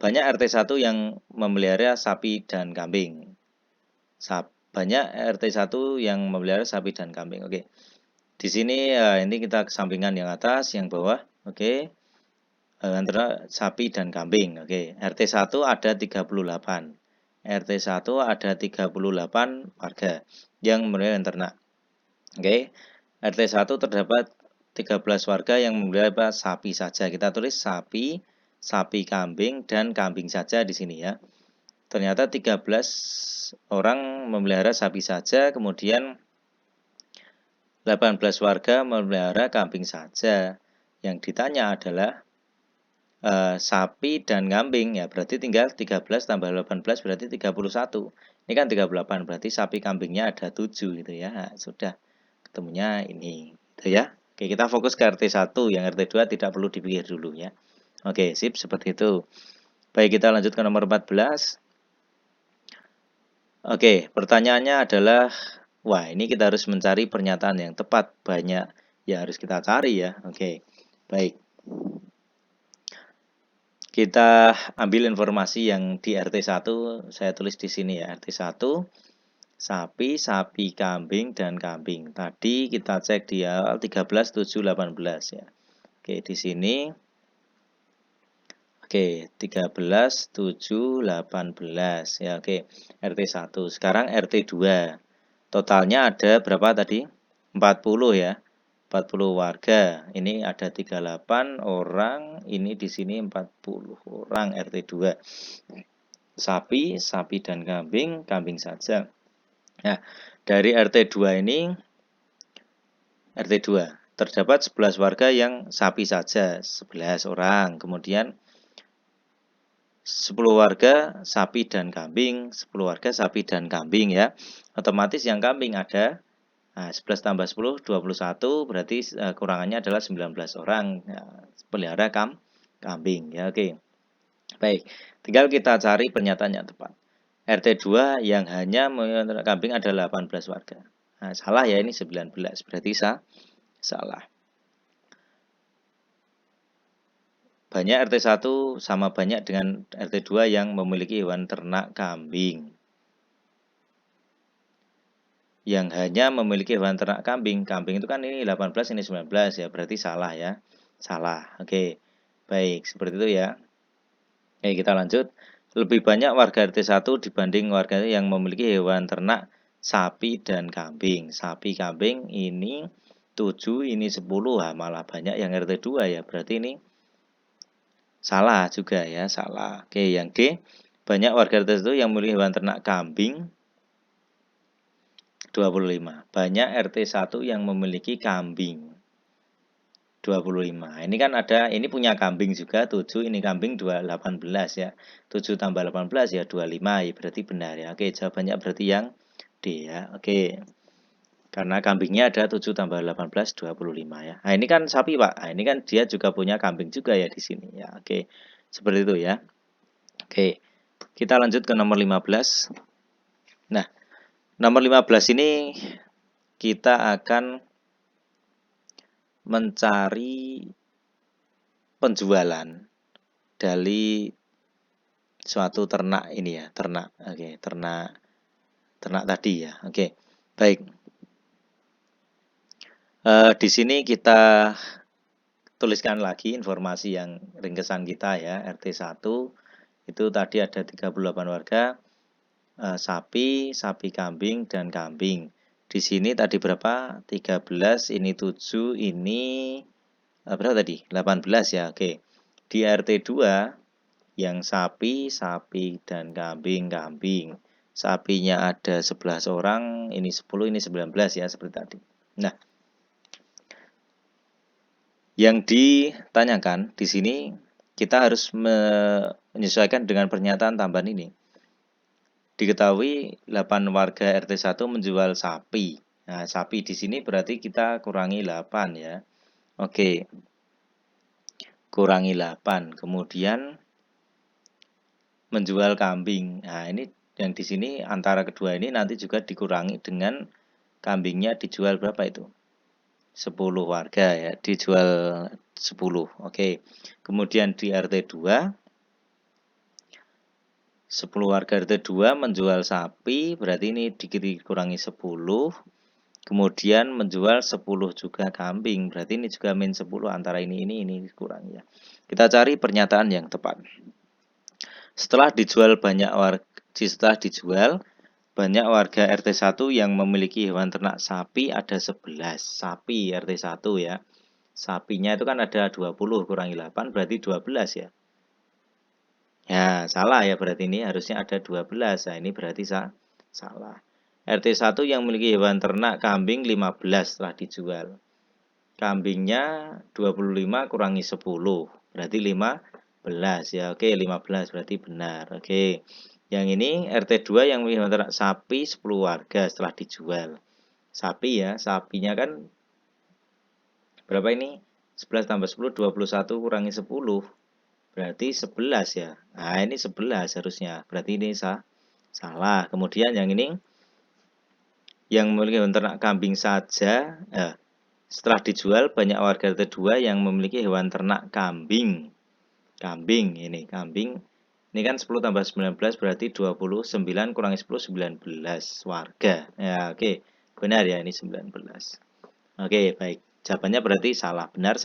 Banyak RT1 yang memelihara sapi dan kambing. Banyak RT1 yang memelihara sapi dan kambing. Oke. Di sini ini kita kesampingan yang atas, yang bawah. Oke. Antara sapi dan kambing. Oke. RT1 ada 38. RT1 ada 38 warga yang memelihara ternak. Oke. RT1 terdapat 13 warga yang memelihara sapi saja. Kita tulis sapi, kambing, dan kambing saja di sini ya. Ternyata 13 orang memelihara sapi saja, kemudian 18 warga memelihara kambing saja. Yang ditanya adalah sapi dan kambing, ya berarti tinggal 13 tambah 18 berarti 31. Ini kan 38, berarti sapi kambingnya ada 7 gitu ya. Nah, sudah ketemunya ini gitu ya. Oke, kita fokus ke RT1, yang RT2 tidak perlu dipikir dulu ya. Oke, sip, seperti itu. Baik, kita lanjut ke nomor 14. Oke, pertanyaannya adalah, wah ini kita harus mencari pernyataan yang tepat, banyak yang harus kita cari ya. Oke, baik. Kita ambil informasi yang di RT1, saya tulis di sini ya, RT1, sapi, kambing, dan kambing. Tadi kita cek di awal 13, 7, 18 ya. Oke, di sini. Oke, 13, 7, 18 ya. Oke, RT1. Sekarang RT2. Totalnya ada berapa tadi? 40 ya. 40 warga. Ini ada 38 orang, ini di sini 40 orang RT2. Sapi, dan kambing, kambing saja. Nah, dari RT2 ini RT2 terdapat 11 warga yang sapi saja, 11 orang. Kemudian 10 warga sapi dan kambing, 10 warga sapi dan kambing ya. Otomatis yang kambing ada 11 tambah 10, 21, berarti kurangannya adalah 19 orang pelihara kambing ya. Oke. Baik, tinggal kita cari pernyataan yang tepat. RT2 yang hanya memelihara kambing ada 18 warga. Nah, salah ya, ini 19, berarti salah. Banyak RT1 sama banyak dengan RT2 yang memiliki hewan ternak kambing. Yang hanya memiliki hewan ternak kambing. Kambing itu kan ini 18, ini 19 ya, berarti salah ya. Salah. Oke. Baik, seperti itu ya. Oke, kita lanjut. Lebih banyak warga RT1 dibanding warga yang memiliki hewan ternak sapi dan kambing. Sapi, kambing ini 7, ini 10, malah banyak yang RT2 ya. Berarti ini salah juga ya, salah. Oke, yang D, banyak warga RT1 yang memiliki hewan ternak kambing 25. Banyak RT1 yang memiliki kambing 25. Ini kan ada, ini punya kambing juga 7, ini kambing 18 ya. 7 tambah 18 ya 25, ya berarti benar ya. Oke, jawabannya berarti yang D ya. Oke. Karena kambingnya ada 7 tambah 18, 25 ya. Nah, ini kan sapi, Pak. Nah, ini kan dia juga punya kambing juga ya di sini ya. Oke. Seperti itu ya. Oke. Kita lanjut ke nomor 15. Nah, nomor 15 ini kita akan mencari penjualan dari suatu ternak ini ya, ternak. Oke, ternak tadi ya. Oke. Baik. Di sini kita tuliskan lagi informasi yang ringkesan kita ya. RT1 itu tadi ada 38 warga, sapi, kambing, dan kambing. Di sini tadi berapa? 13, ini 7, ini berapa tadi? 18 ya. Oke. Di RT2 yang sapi, dan kambing. Sapinya ada 11 orang, ini 10, ini 19 ya, seperti tadi. Nah, yang ditanyakan di sini kita harus menyesuaikan dengan pernyataan tambahan ini. Diketahui 8 warga RT 1 menjual sapi. Nah, sapi di sini berarti kita kurangi 8 ya. Oke. Kurangi 8. Kemudian menjual kambing. Nah, ini yang di sini antara kedua ini nanti juga dikurangi dengan kambingnya dijual berapa itu? 10 warga ya, dijual 10. Oke. Kemudian di RT 2 10 warga RT 2 menjual sapi, berarti ini dikurangi 10. Kemudian menjual 10 juga kambing, berarti ini juga min 10 antara ini dikurangi ya. Kita cari pernyataan yang tepat. Setelah dijual banyak warga RT 1 yang memiliki hewan ternak sapi ada 11. Sapi RT 1 ya. Sapinya itu kan ada 20 kurangi 8 berarti 12 ya. Ya, salah ya berarti ini harusnya ada 12. Nah, ini berarti salah. RT 1 yang memiliki hewan ternak kambing 15 telah dijual. Kambingnya 25 kurangi 10, berarti 15 ya. Oke, 15 berarti benar. Oke. Yang ini RT 2 yang memiliki hewan ternak sapi 10 warga setelah dijual. Sapi ya, sapinya kan berapa ini? 11 tambah 10 21 kurangi 10. Berarti 11 ya. Nah, ini 11 harusnya. Berarti ini salah. Kemudian yang ini yang memiliki hewan ternak kambing saja. Setelah dijual banyak warga RT 2 yang memiliki hewan ternak kambing. Kambing ini kambing. Ini kan 10 tambah 19 berarti 29 kurangi 10 19 warga. Ya, oke. Benar ya ini 19. Oke, baik. Jawabannya berarti salah benar.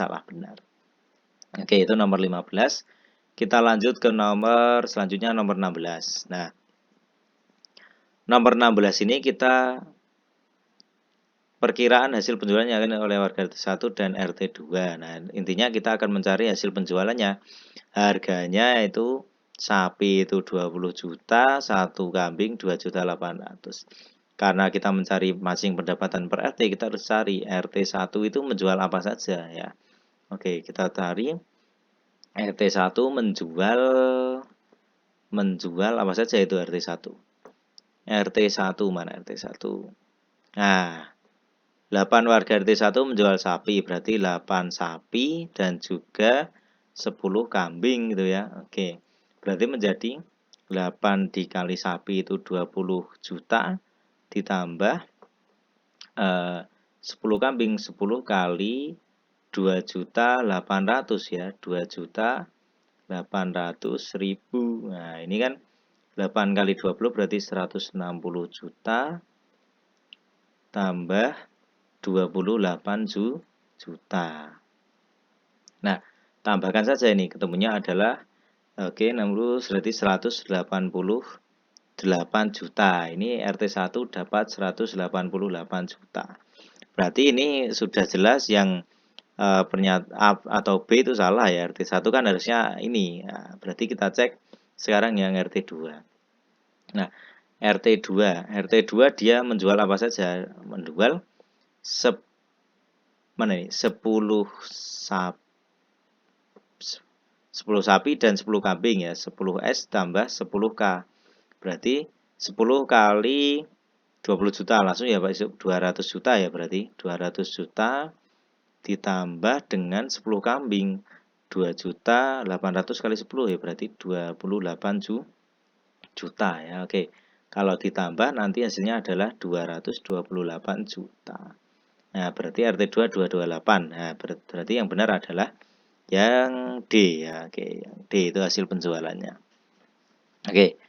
Oke, itu nomor 15. Kita lanjut ke nomor selanjutnya nomor 16. Nah, nomor 16 ini kita perkiraan hasil penjualan yang akan oleh warga RT 1 dan RT 2. Nah, intinya kita akan mencari hasil penjualannya. Harganya itu sapi itu 20 juta, satu kambing 2.800.000. Karena kita mencari masing pendapatan per RT, kita harus cari RT 1 itu menjual apa saja ya. Oke, kita cari RT 1 menjual apa saja itu RT 1. RT 1 mana RT 1? Nah, 8 warga RT 1 menjual sapi, berarti 8 sapi dan juga 10 kambing gitu ya. Oke. Berarti menjadi 8 dikali sapi itu 20 juta ditambah 10 kambing 10 kali 2.800.000 ya. 2.800.000. Nah, ini kan 8 kali 20 berarti 160 juta tambah 28 juta. Nah, tambahkan saja ini ketemunya adalah oke, 60 berarti 188 juta. Ini RT 1 dapat 188 juta. Berarti ini sudah jelas yang pernyataan A atau B itu salah ya. RT 1 kan harusnya ini. Nah, berarti kita cek sekarang yang RT 2. Nah, RT 2 dia menjual apa saja? Menjual 10 sapi dan 10 kambing ya. 10 S tambah 10 K. Berarti 10 kali 20 juta langsung ya Pak, 200 juta ya berarti. 200 juta ditambah dengan 10 kambing. 2.800.000 kali 10 ya berarti 28 juta ya. Oke. Kalau ditambah nanti hasilnya adalah 228 juta. Nah, berarti RT 2 228. Nah, berarti yang benar adalah yang D ya. Oke, yang D itu hasil penjualannya. Oke.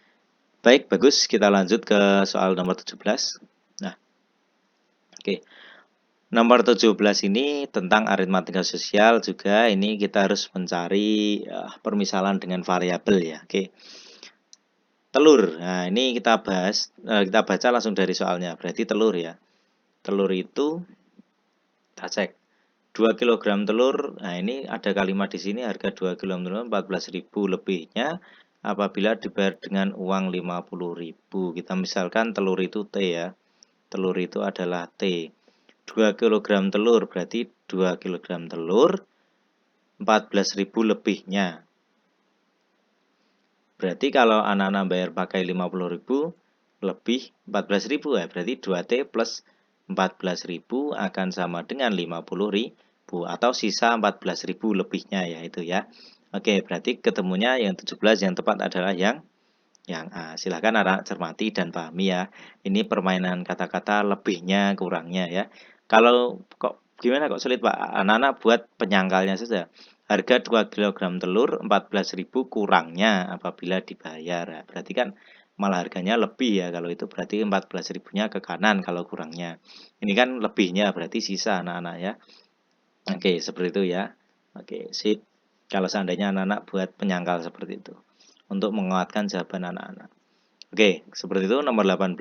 Baik, bagus. Kita lanjut ke soal nomor 17. Nah. Oke. Nomor 17 ini tentang aritmatika sosial juga. Ini kita harus mencari permisalan dengan variabel ya. Oke. Telur. Nah, ini kita bahas, kita baca langsung dari soalnya. Berarti telur ya. Telur itu kita cek 2 kg telur. Nah, ini ada kalimat di sini harga 2 kg telur 14.000 lebihnya apabila dibayar dengan uang 50.000. Kita misalkan telur itu T ya. Telur itu adalah T. 2 kg telur berarti 2 kg telur 14.000 lebihnya. Berarti kalau anak-anak bayar pakai 50.000 lebih 14.000 ya, berarti 2T plus 14.000 akan sama dengan 50.000 atau sisa 14.000 lebihnya ya itu ya. Oke, berarti ketemunya yang 17 yang tepat adalah yang A. Silahkan anak cermati dan pahami ya. Ini permainan kata-kata lebihnya kurangnya ya. Kalau kok gimana kok sulit Pak? Anak-anak buat penyangkalnya saja. Harga 2 kg telur 14.000 kurangnya apabila dibayar. Nah, berarti kan malah harganya lebih ya. Kalau itu berarti 14.000-nya ke kanan kalau kurangnya. Ini kan lebihnya berarti sisa anak-anak ya. Oke, seperti itu ya. Oke, sip. Kalau seandainya anak-anak buat penyangkal seperti itu untuk menguatkan jawaban anak-anak. Oke, seperti itu nomor 18.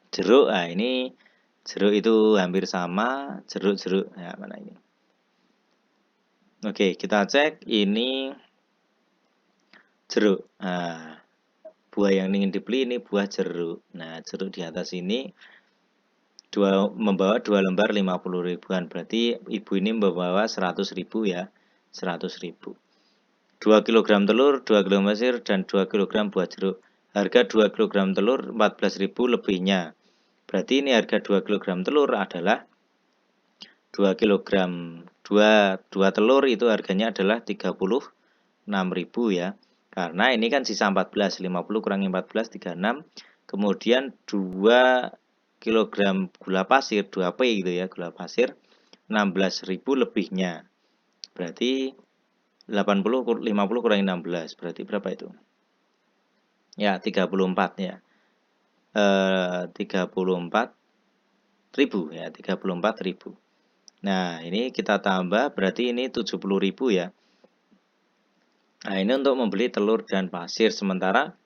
Jeruk. Nah, ini jeruk itu hampir sama, jeruk-jeruk. Ya, mana ini? Oke, kita cek ini jeruk. Nah, buah yang ingin dibeli ini buah jeruk. Nah, jeruk di atas ini membawa 2 lembar 50 ribuan. Berarti ibu ini membawa 100.000 ya. 100.000. 2 kg telur, 2 kg pasir, dan 2 kg buah jeruk. Harga 2 kg telur 14.000 lebihnya. Berarti ini harga 2 kg telur adalah 2 kg 2 telur itu harganya adalah 36.000 ya. Karena ini kan sisa 14, 50 kurangi 14 36. Kemudian 2 kg gula pasir 2P gitu ya, gula pasir 16.000 lebihnya. Berarti 50 kurangi 16 berarti berapa itu? Ya, 34 ya. 34.000 ya, 34.000. Nah, ini kita tambah berarti ini 70.000 ya. Nah, ini untuk membeli telur dan pasir, sementara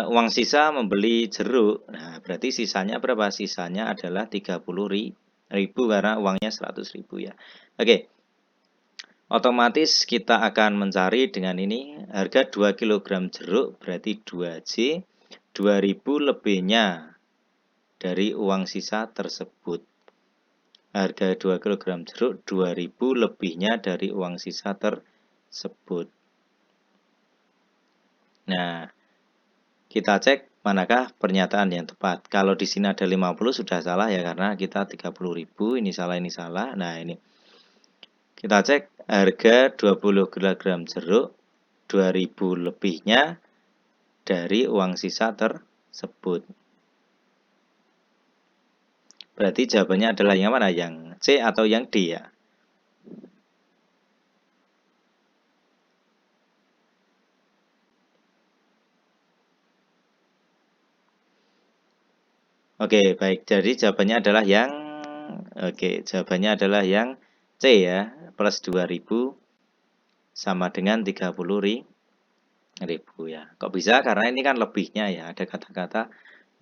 uang sisa membeli jeruk. Nah, berarti sisanya berapa? Sisanya adalah 30.000 karena uangnya 100.000 ya. Oke. Otomatis kita akan mencari dengan ini harga 2 kg jeruk berarti 2J, 2.000 lebihnya dari uang sisa tersebut. Harga 2 kg jeruk 2.000 lebihnya dari uang sisa tersebut. Nah, kita cek manakah pernyataan yang tepat. Kalau di sini ada 50 sudah salah ya karena kita 30.000, ini salah ini salah. Nah, ini kita cek harga 20 kg jeruk 2.000 lebihnya dari uang sisa tersebut. Berarti jawabannya adalah yang mana? Yang C atau yang D ya? Oke, baik. Jadi jawabannya adalah yang C ya, plus 2.000 sama dengan 30.000 ya. Kok bisa? Karena ini kan lebihnya ya, ada kata-kata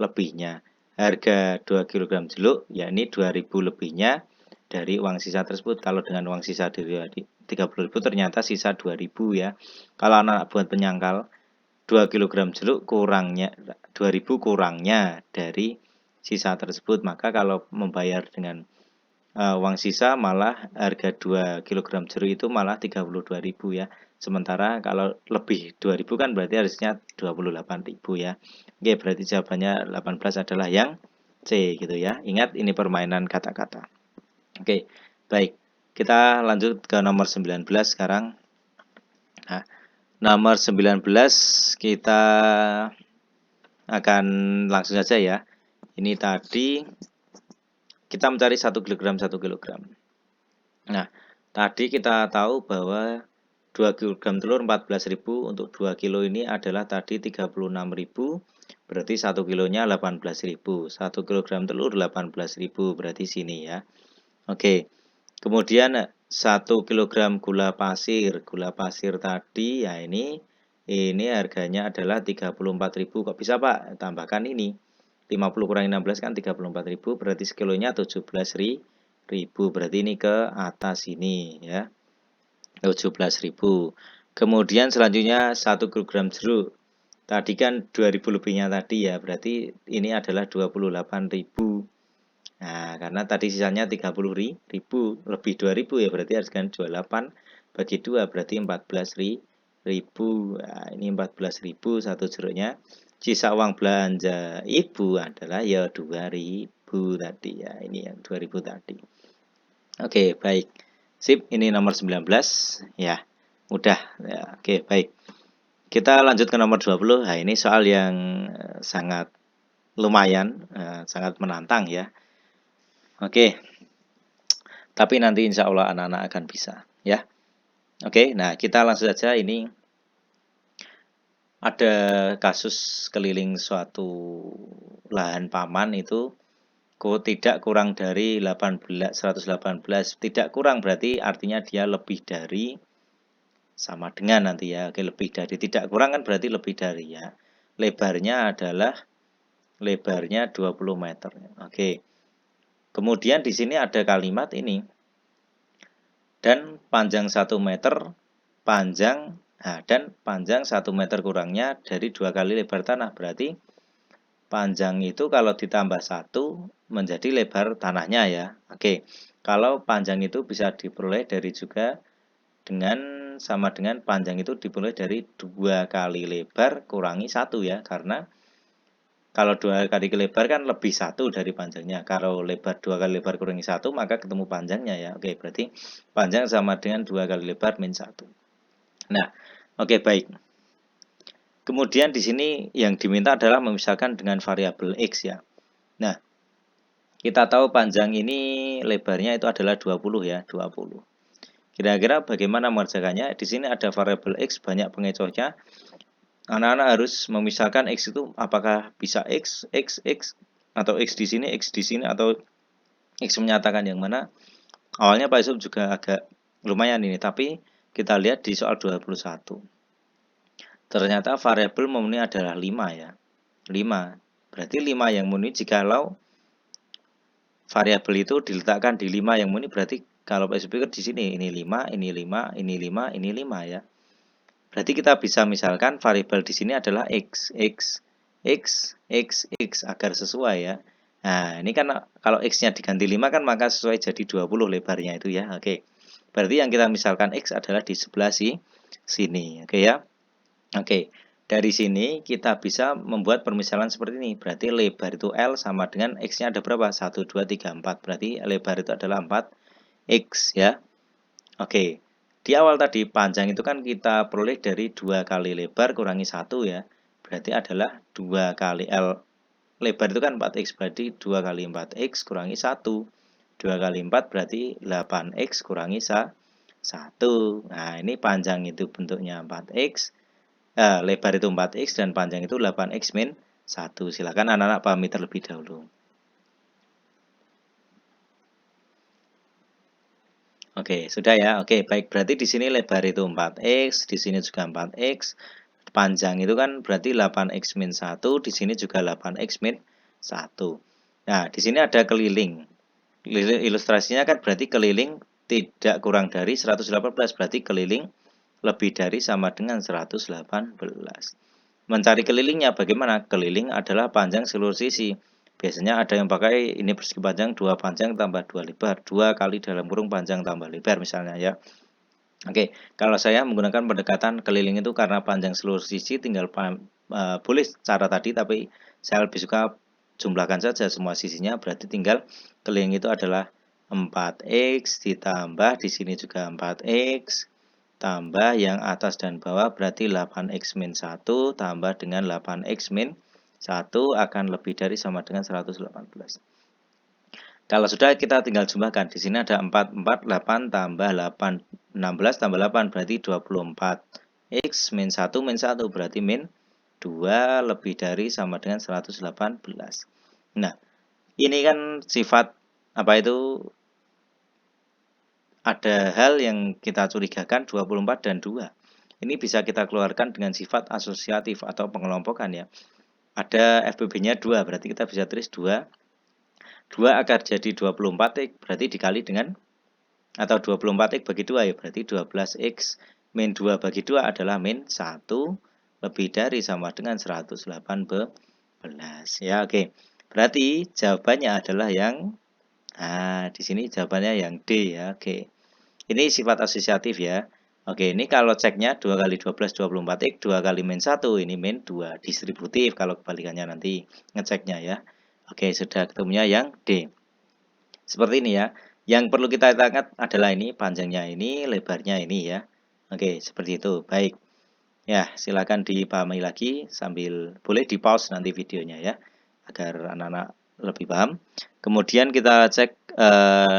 lebihnya. Harga 2 kg jeruk, ya ini 2.000 lebihnya dari uang sisa tersebut. Kalau dengan uang sisa dari 30.000 ternyata sisa 2.000 ya. Kalau anak buat penyangkal, 2 kg jeruk kurangnya 2.000 kurangnya dari sisa tersebut. Maka kalau membayar dengan uang sisa malah harga 2 kg jeruk itu malah 32.000 ya. Sementara kalau lebih 2.000 kan berarti harusnya 28.000 ya. Oke, berarti jawabannya 18 adalah yang C gitu ya. Ingat ini permainan kata-kata. Oke, baik. Kita lanjut ke nomor 19 sekarang. Nah, nomor 19 kita akan langsung saja ya. Ini tadi kita mencari 1 kg 1 kg. Nah, tadi kita tahu bahwa 2 kg telur 14.000 untuk 2 kilo ini adalah tadi 36.000, berarti 1 kilonya 18.000. 1 kg telur 18.000 berarti sini ya. Oke. Kemudian 1 kg gula pasir. Gula pasir tadi ya ini harganya adalah 34.000. Kok bisa, Pak? Tambahkan ini. 50 kurangi 16 kan 34.000, berarti sekilonya 17.000. Berarti ini ke atas ini ya. 17.000. Kemudian selanjutnya 1 kg jeruk. Tadi kan 2.000 lebihnya tadi ya, berarti ini adalah 28.000. Nah, karena tadi sisanya 30.000, lebih 2.000 ya, berarti haruskan 28 bagi 2 berarti 14.000. Nah, ini 14.000 satu jeruknya. Sisa uang belanja ibu adalah ya 2.000 tadi ya. Ini yang 2.000 tadi. Oke, baik. Sip, ini nomor 19 ya. Mudah ya. Oke, baik. Kita lanjut ke nomor 20. Nah, ini soal yang sangat lumayan, sangat menantang ya. Oke. Tapi nanti insya Allah anak-anak akan bisa ya. Oke, nah kita langsung saja. Ini ada kasus keliling suatu lahan paman itu tidak kurang dari 118. Tidak kurang berarti artinya dia lebih dari, sama dengan nanti ya. Oke, lebih dari, tidak kurang kan berarti lebih dari ya. Lebarnya adalah 20 meter. Oke. Kemudian di sini ada kalimat ini. Dan panjang 1 meter, dan panjang 1 meter kurangnya dari 2 kali lebar tanah. Berarti panjang itu kalau ditambah 1 menjadi lebar tanahnya ya. Oke, kalau panjang itu bisa diperoleh dari juga sama dengan panjang itu diperoleh dari 2 kali lebar kurangi 1 ya. Karena kalau 2 kali lebar kan lebih 1 dari panjangnya. Kalau lebar 2 kali lebar kurangi 1 maka ketemu panjangnya ya. Oke, berarti panjang sama dengan 2 kali lebar min 1. Nah, oke baik. Kemudian di sini yang diminta adalah memisahkan dengan variabel X ya. Nah, kita tahu panjang ini lebarnya itu adalah 20 ya, 20. Kira-kira bagaimana mengerjakannya? Di sini ada variabel X, banyak pengecohnya. Anak-anak harus memisahkan X itu apakah bisa X, atau X di sini, atau X menyatakan yang mana. Awalnya Pak Yusuf juga agak lumayan ini, tapi kita lihat di soal 21. Ternyata variabel memenuhi adalah 5 ya. 5. Berarti 5 yang memenuhi jikalau variabel itu diletakkan di 5 yang memenuhi, berarti kalau Pak pikir di sini ini 5, ini 5, ini 5, ini 5 ya. Berarti kita bisa misalkan variabel di sini adalah X agar sesuai ya. Nah, ini kan kalau X-nya diganti 5 kan maka sesuai jadi 20 lebarnya itu ya. Oke. Berarti yang kita misalkan X adalah di sebelah sini. Oke ya. Oke, dari sini kita bisa membuat permisalan seperti ini. Berarti lebar itu L sama dengan X-nya ada berapa? 1, 2, 3, 4. Berarti lebar itu adalah 4X ya. Oke, di awal tadi panjang itu kan kita peroleh dari 2 kali lebar kurangi 1 ya. Berarti adalah 2 kali L. Lebar itu kan 4X, berarti 2 kali 4X kurangi 1. 2 kali 4 berarti 8X kurangi 1. Nah, ini panjang itu bentuknya 4X. Lebar itu 4X dan panjang itu 8X min 1. Silakan anak-anak pahami terlebih dahulu. Oke, sudah ya. Oke, baik. Berarti di sini lebar itu 4X, di sini juga 4X. Panjang itu kan berarti 8X min 1, di sini juga 8X min 1. Nah, di sini ada keliling. Ilustrasinya kan berarti keliling tidak kurang dari 118, berarti keliling lebih dari sama dengan 118. Mencari kelilingnya bagaimana? Keliling adalah panjang seluruh sisi. Biasanya ada yang pakai ini persegi panjang 2 panjang tambah 2 lebar, 2 kali dalam kurung panjang tambah lebar misalnya ya. Oke, kalau saya menggunakan pendekatan keliling itu karena panjang seluruh sisi tinggal boleh cara tadi, tapi saya lebih suka jumlahkan saja semua sisinya, berarti tinggal keliling itu adalah 4X ditambah di sini juga 4X tambah yang atas dan bawah berarti 8X min 1 tambah dengan 8X min 1 akan lebih dari sama dengan 118. Kalau sudah kita tinggal jumlahkan. Di sini ada 4, 8 tambah 8, 16 tambah 8 berarti 24. X min 1 berarti min 2 lebih dari sama dengan 118. Nah, ini kan sifat apa itu, ada hal yang kita curigakan 24 dan 2. Ini bisa kita keluarkan dengan sifat asosiatif atau pengelompokan ya. Ada FBB-nya 2, berarti kita bisa tulis 2. 2 akar jadi 24X, berarti dikali dengan, atau 24X bagi 2 ya, berarti 12X min 2 bagi 2 adalah min 1 lebih dari sama dengan 118 ya. Oke. Berarti jawabannya adalah yang, di sini jawabannya yang D ya. Oke. Ini sifat asosiatif ya. Oke, ini kalau ceknya 2 kali 12 24X, 2 kali min 1, ini min 2. Distributif kalau kebalikannya nanti ngeceknya ya. Oke, sudah ketemunya yang D. Seperti ini ya. Yang perlu kita ingat adalah ini, panjangnya ini, lebarnya ini ya. Oke, seperti itu. Baik. Ya, silakan dipahami lagi sambil boleh di-pause nanti videonya ya, agar anak-anak lebih paham. Kemudian kita cek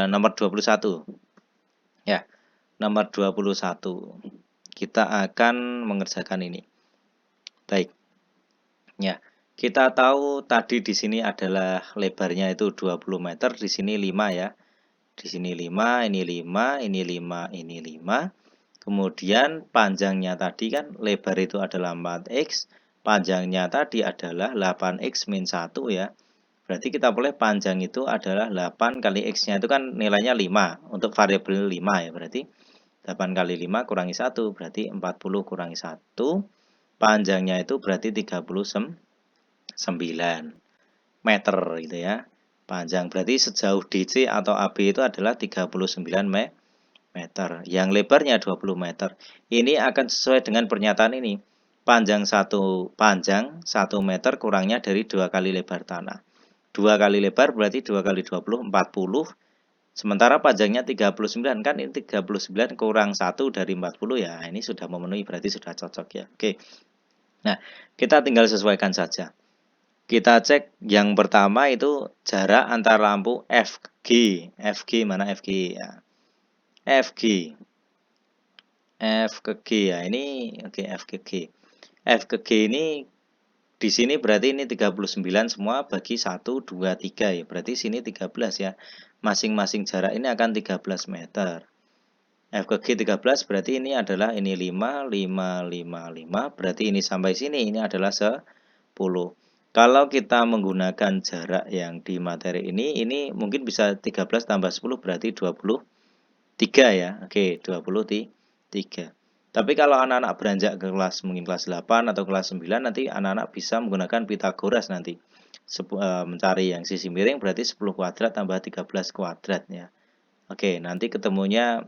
nomor 21. Ya, nomor 21. Kita akan mengerjakan ini. Baik. Ya, kita tahu tadi di sini adalah lebarnya itu 20 meter, di sini 5 ya. Di sini 5, ini 5, ini 5, ini 5. Kemudian panjangnya tadi kan lebar itu adalah 4x, panjangnya tadi adalah 8x min 1 ya. Berarti kita boleh panjang itu adalah 8 kali x-nya itu kan nilainya 5 untuk variabel 5 ya. Berarti 8 kali 5 kurangi 1 berarti 40 kurangi 1. Panjangnya itu berarti 39 meter gitu ya. Panjang berarti sejauh DC atau AB itu adalah 39 meter. Yang lebarnya 20 meter. Ini akan sesuai dengan pernyataan ini. Panjang 1 meter kurangnya dari 2 kali lebar tanah. 2 kali lebar berarti 2 kali 20, 40. Sementara panjangnya 39, kan ini 39 kurang 1 dari 40 ya. Ini sudah memenuhi, berarti sudah cocok ya. Oke. Nah, kita tinggal sesuaikan saja. Kita cek yang pertama itu jarak antar lampu FG. FG mana FG ya? FG. F ke G ya. Ini oke, F ke G. F ke G ini di sini berarti ini 39 semua bagi 1 2 3 ya. Berarti sini 13 ya. Masing-masing jarak ini akan 13 meter. F ke G 13 berarti ini adalah ini 5 5 5 5. Berarti ini sampai sini ini adalah 10. Kalau kita menggunakan jarak yang di materi ini mungkin bisa 13 tambah 10 berarti 23 ya. Oke, 23. Tapi kalau anak-anak beranjak ke kelas mungkin kelas 8 atau kelas 9 nanti anak-anak bisa menggunakan Pitagoras nanti. Mencari yang sisi miring berarti 10 kuadrat tambah 13 kuadrat ya. Oke, nanti ketemunya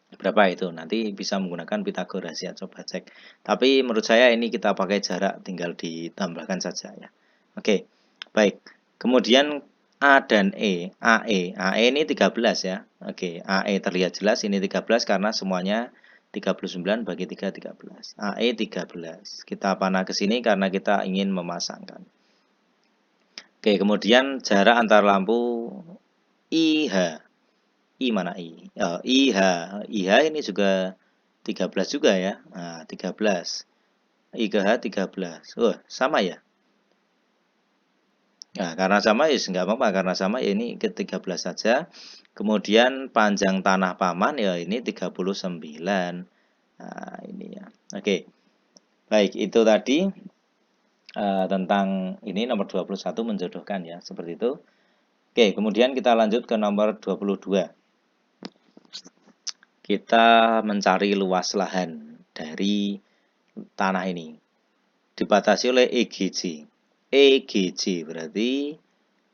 berapa itu? Nanti bisa menggunakan Pitagoras ya, coba cek. Tapi menurut saya ini kita pakai jarak, tinggal ditambahkan saja ya. Oke, baik. Kemudian A dan E, AE ini 13 ya. Oke, AE terlihat jelas ini 13 karena semuanya 39 bagi 3, 13. AE 13. Kita panah ke sini karena kita ingin memasangkan. Oke, kemudian jarak antar lampu IH. I mana I? Oh, IH. IH ini juga 13 juga ya. Nah, 13. I ke H 13. Oh, sama ya? Nah, karena sama ya nggak apa-apa. Karena sama ya ini ke 13 saja. Kemudian panjang tanah paman ya ini 39. Nah, ini ya. Oke. Baik, itu tadi tentang ini nomor 21 menjodohkan ya. Seperti itu. Oke, kemudian kita lanjut ke nomor 22. Kita mencari luas lahan dari tanah ini. Dibatasi oleh EGC. EGC berarti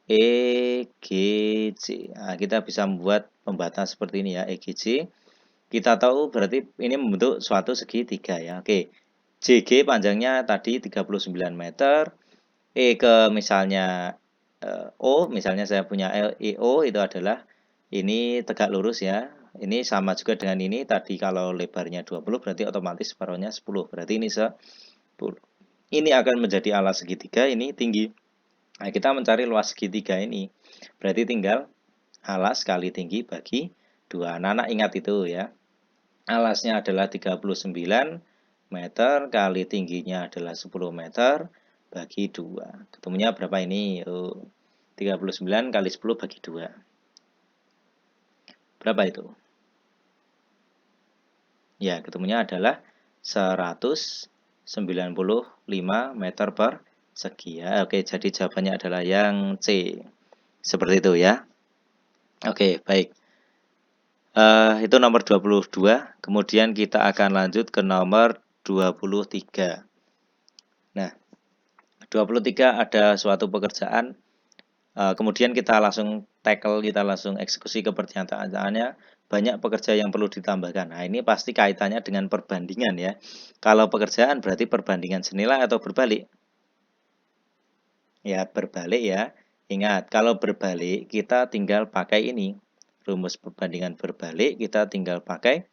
EGC. Nah, kita bisa membuat pembatas seperti ini ya, EGC. Kita tahu berarti ini membentuk suatu segitiga ya. Oke. JG panjangnya tadi 39 meter. E ke misalnya O, misalnya saya punya EO itu adalah ini tegak lurus ya. Ini sama juga dengan ini, tadi kalau lebarnya 20 berarti otomatis separuhnya 10. Berarti ini 10. Ini akan menjadi alas segitiga, ini tinggi. Nah, kita mencari luas segitiga ini. Berarti tinggal alas kali tinggi bagi 2. Anak-anak ingat itu ya. Alasnya adalah 39 meter kali tingginya adalah 10 meter bagi 2. Ketemunya berapa ini? 39 kali 10 bagi 2. Berapa itu? Ya, ketemunya adalah 195 meter persegi ya. Oke, jadi jawabannya adalah yang C. Seperti itu ya. Oke, baik. Itu nomor 22. Kemudian kita akan lanjut ke nomor 23. Nah, 23 ada suatu pekerjaan. Kemudian kita langsung tackle, kita langsung eksekusi ke pernyataannya. banyak pekerja yang perlu ditambahkan. Nah, ini pasti kaitannya dengan perbandingan ya. Kalau pekerjaan berarti perbandingan senilai atau berbalik? Ya, berbalik ya. Ingat, kalau berbalik kita tinggal pakai ini. Rumus perbandingan berbalik kita tinggal pakai